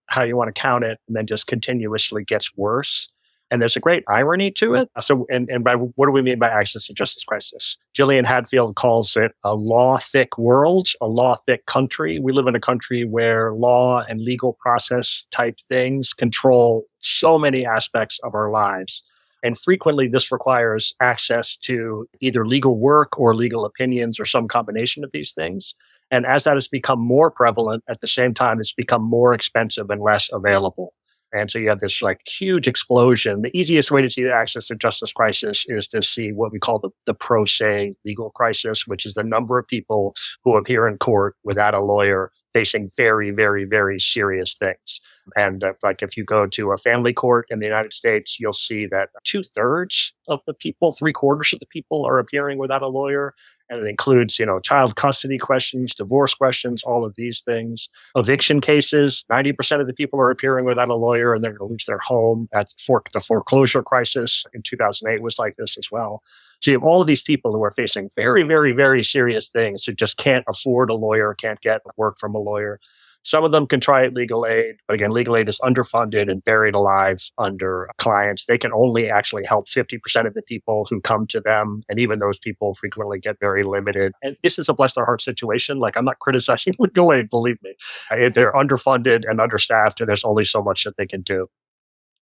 how you want to count it, and then just continuously gets worse. And there's a great irony to it. So, and by what do we mean by access to justice crisis? Gillian Hadfield calls it a law-thick world, a law-thick country. We live in a country where law and legal process type things control so many aspects of our lives. And frequently, this requires access to either legal work or legal opinions or some combination of these things. And as that has become more prevalent, at the same time, it's become more expensive and less available. And so you have this like huge explosion. The easiest way to see the access to justice crisis is to see what we call the pro se legal crisis, which is the number of people who appear in court without a lawyer facing very, very, very serious things. And like if you go to a family court in the United States, you'll see that 2/3 of the people, 3/4 of the people are appearing without a lawyer. And it includes, child custody questions, divorce questions, all of these things. Eviction cases, 90% of the people are appearing without a lawyer and they're going to lose their home. That's the foreclosure crisis in 2008 was like this as well. So you have all of these people who are facing very, very, very serious things who just can't afford a lawyer, can't get work from a lawyer. Some of them can try at legal aid, but again, legal aid is underfunded and buried alive under clients. They can only actually help 50% of the people who come to them. And even those people frequently get very limited. And this is a bless their heart situation. Like, I'm not criticizing legal aid, believe me. They're underfunded and understaffed, and there's only so much that they can do.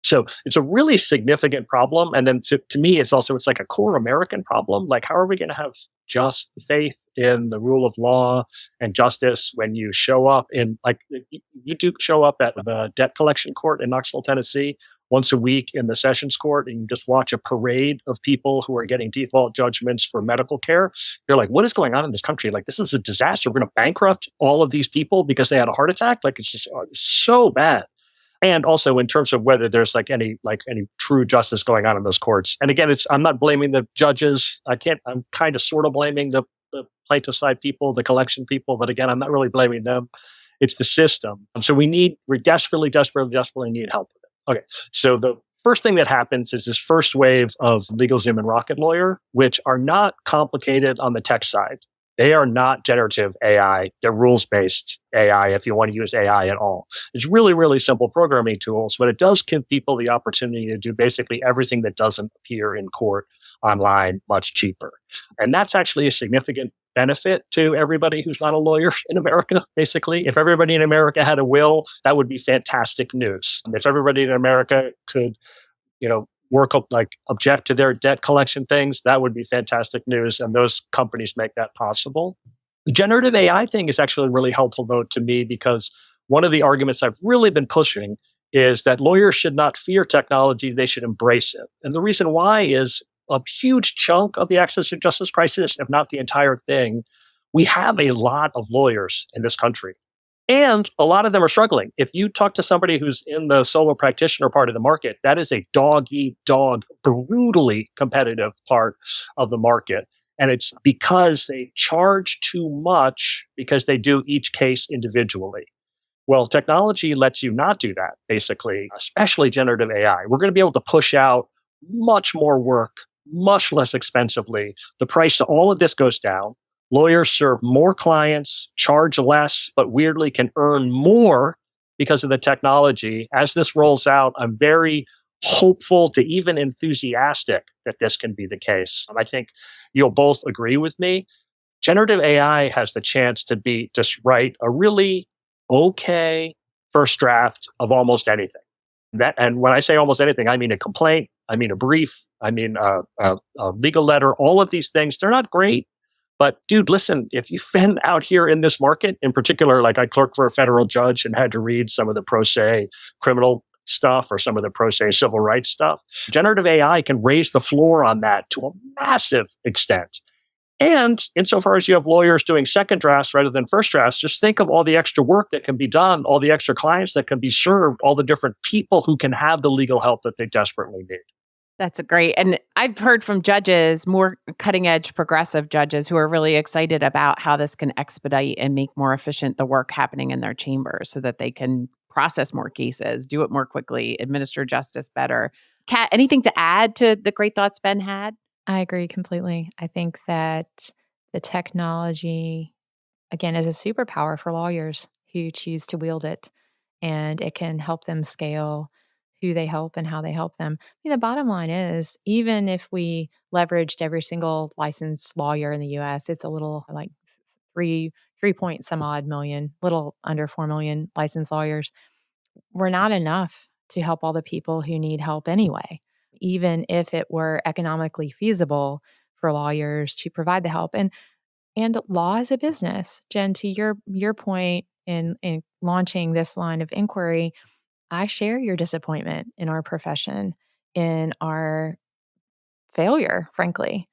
So it's a really significant problem. And then to me, it's like a core American problem. Like, how are we going to have just faith in the rule of law and justice when you show up you do show up at the debt collection court in Knoxville, Tennessee, once a week in the sessions court, and you just watch a parade of people who are getting default judgments for medical care. You're like, what is going on in this country? Like, this is a disaster. We're going to bankrupt all of these people because they had a heart attack. Like, it's just so bad. And also in terms of whether there's any true justice going on in those courts. And again, I'm not blaming the judges. I'm kind of sort of blaming the plaintiff side people, the collection people. But again, I'm not really blaming them. It's the system. So we desperately need help with it. Okay. So the first thing that happens is this first wave of LegalZoom and Rocket Lawyer, which are not complicated on the tech side. They are not generative AI. They're rules-based AI if you want to use AI at all. It's really, really simple programming tools, but it does give people the opportunity to do basically everything that doesn't appear in court online much cheaper. And that's actually a significant benefit to everybody who's not a lawyer in America, basically. If everybody in America had a will, that would be fantastic news. If everybody in America could work up, like object to their debt collection things, that would be fantastic news. And those companies make that possible. The generative AI thing is actually really helpful, though, to me, because one of the arguments I've really been pushing is that lawyers should not fear technology, they should embrace it. And the reason why is a huge chunk of the access to justice crisis, if not the entire thing, we have a lot of lawyers in this country. And a lot of them are struggling. If you talk to somebody who's in the solo practitioner part of the market, that is a dog eat dog, brutally competitive part of the market. And it's because they charge too much because they do each case individually. Well, technology lets you not do that, basically, especially generative AI. We're going to be able to push out much more work, much less expensively. The price to all of this goes down. Lawyers serve more clients, charge less, but weirdly can earn more because of the technology. As this rolls out, I'm very hopeful to even enthusiastic that this can be the case. And I think you'll both agree with me. Generative AI has the chance to be just write a really okay first draft of almost anything. And when I say almost anything, I mean a complaint, I mean a brief, I mean a legal letter. All of these things, they're not great. But dude, listen, if you've been out here in this market, in particular, like I clerked for a federal judge and had to read some of the pro se criminal stuff or some of the pro se civil rights stuff, generative AI can raise the floor on that to a massive extent. And insofar as you have lawyers doing second drafts rather than first drafts, just think of all the extra work that can be done, all the extra clients that can be served, all the different people who can have the legal help that they desperately need. That's great. And I've heard from judges, more cutting edge progressive judges, who are really excited about how this can expedite and make more efficient the work happening in their chambers so that they can process more cases, do it more quickly, administer justice better. Kat, anything to add to the great thoughts Ben had? I agree completely. I think that the technology, again, is a superpower for lawyers who choose to wield it, and it can help them scale who they help and how they help them. I mean, the bottom line is, even if we leveraged every single licensed lawyer in the US, it's a little like three point some odd million, little under 4 million licensed lawyers. We're not enough to help all the people who need help anyway, even if it were economically feasible for lawyers to provide the help. And law is a business. Jen, to your point in launching this line of inquiry, I share your disappointment in our profession, in our failure, frankly,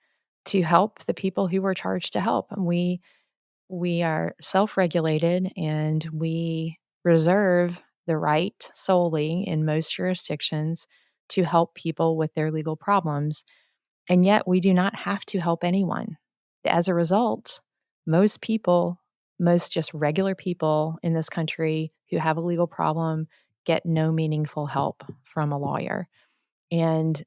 to help the people who were charged to help. And we are self-regulated, and we reserve the right solely in most jurisdictions to help people with their legal problems. And yet we do not have to help anyone. As a result, most people, most just regular people in this country who have a legal problem get no meaningful help from a lawyer. And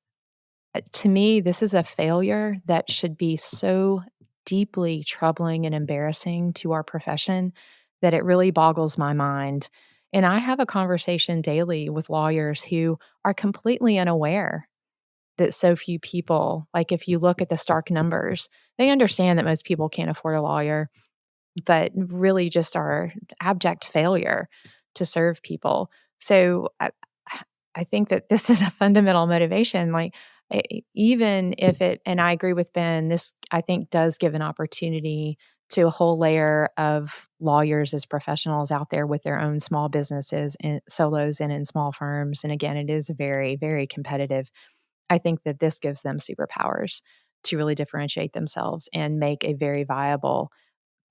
to me, this is a failure that should be so deeply troubling and embarrassing to our profession that it really boggles my mind. And I have a conversation daily with lawyers who are completely unaware that so few people, like if you look at the stark numbers, they understand that most people can't afford a lawyer, but really just are abject failure to serve people. So I think that this is a fundamental motivation. Like, even if it, and I agree with Ben, this I think does give an opportunity to a whole layer of lawyers as professionals out there with their own small businesses and solos and in small firms. And again, it is very, very competitive. I think that this gives them superpowers to really differentiate themselves and make a very viable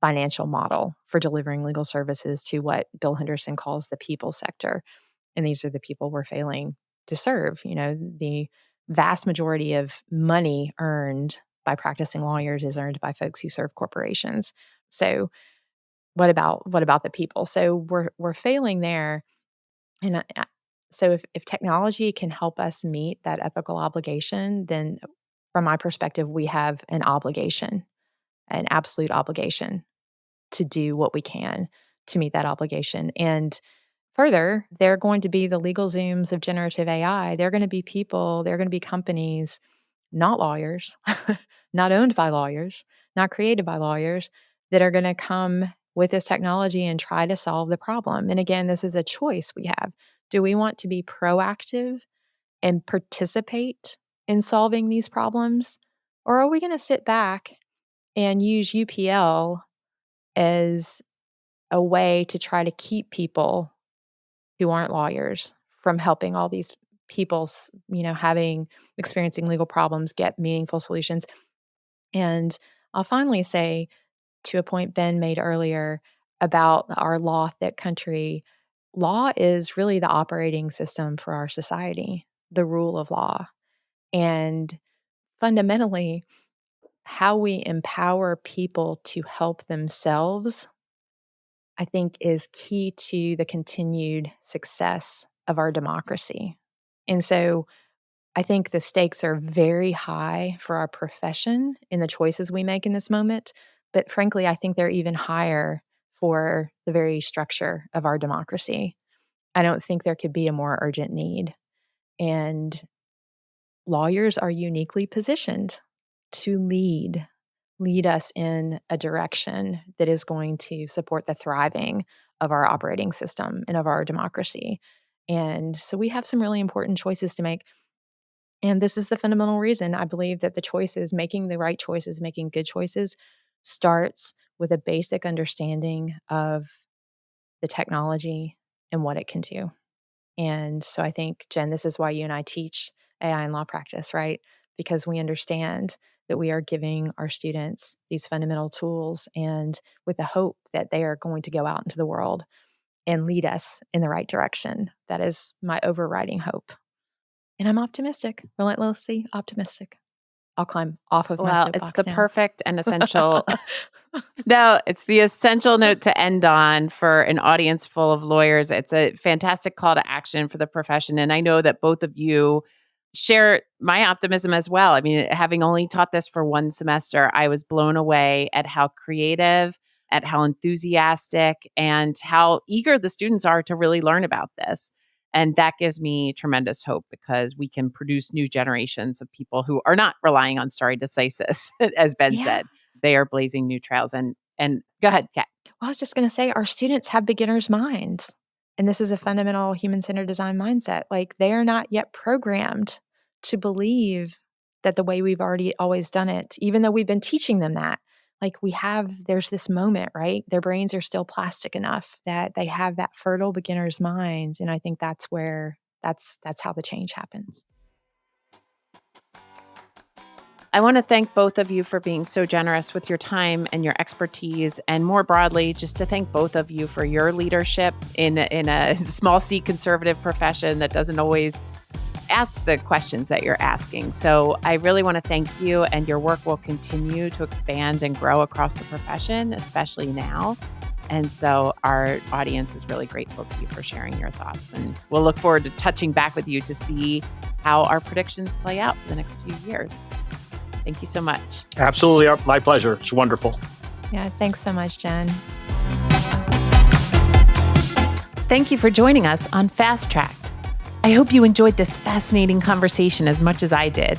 financial model for delivering legal services to what Bill Henderson calls the people sector. And these are the people we're failing to serve. You know, the vast majority of money earned by practicing lawyers is earned by folks who serve corporations. So what about the people? So we're failing there. And so if technology can help us meet that ethical obligation, then from my perspective, we have an obligation an absolute obligation to do what we can to meet that obligation. And further, they're going to be the legal Zooms of generative AI. They're going to be people, they're going to be companies, not lawyers, not owned by lawyers, not created by lawyers, that are going to come with this technology and try to solve the problem. And again, this is a choice we have. Do we want to be proactive and participate in solving these problems? Or are we going to sit back and use UPL as a way to try to keep people who aren't lawyers from helping all these people, experiencing legal problems, get meaningful solutions? And I'll finally say, to a point Ben made earlier about our law thick country, law is really the operating system for our society, the rule of law. And fundamentally, how we empower people to help themselves, I think, is key to the continued success of our democracy. And so I think the stakes are very high for our profession in the choices we make in this moment. But frankly, I think they're even higher for the very structure of our democracy. I don't think there could be a more urgent need. And lawyers are uniquely positioned to lead us in a direction that is going to support the thriving of our operating system and of our democracy. And so we have some really important choices to make. And this is the fundamental reason I believe that the choices, making the right choices, making good choices, starts with a basic understanding of the technology and what it can do. And so I think, Jen, this is why you and I teach AI in law practice, right? Because we understand that we are giving our students these fundamental tools, and with the hope that they are going to go out into the world and lead us in the right direction. That is my overriding hope. And I'm optimistic, relentlessly optimistic. I'll climb off of my soapbox. It's the now. perfect and essential. No, it's the essential note to end on for an audience full of lawyers. It's a fantastic call to action for the profession. And I know that both of you share my optimism as well. I mean, having only taught this for one semester, I was blown away at how creative, at how enthusiastic, and how eager the students are to really learn about this. And that gives me tremendous hope, because we can produce new generations of people who are not relying on stare decisis, as Ben said. They are blazing new trails. And go ahead, Kat. Well, I was just going to say, our students have beginner's minds. And this is a fundamental human-centered design mindset. Like, they are not yet programmed to believe that the way we've already always done it, even though we've been teaching them that. Like, there's this moment, right? Their brains are still plastic enough that they have that fertile beginner's mind. And I think that's how the change happens. I want to thank both of you for being so generous with your time and your expertise, and more broadly, just to thank both of you for your leadership in a small C conservative profession that doesn't always ask the questions that you're asking. So I really want to thank you, and your work will continue to expand and grow across the profession, especially now. And so our audience is really grateful to you for sharing your thoughts. And we'll look forward to touching back with you to see how our predictions play out for the next few years. Thank you so much. Absolutely. My pleasure. It's wonderful. Yeah, thanks so much, Jen. Thank you for joining us on Fast Tracked. I hope you enjoyed this fascinating conversation as much as I did.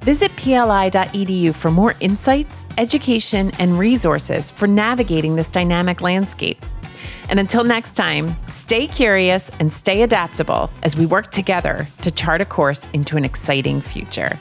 Visit pli.edu for more insights, education, and resources for navigating this dynamic landscape. And until next time, stay curious and stay adaptable as we work together to chart a course into an exciting future.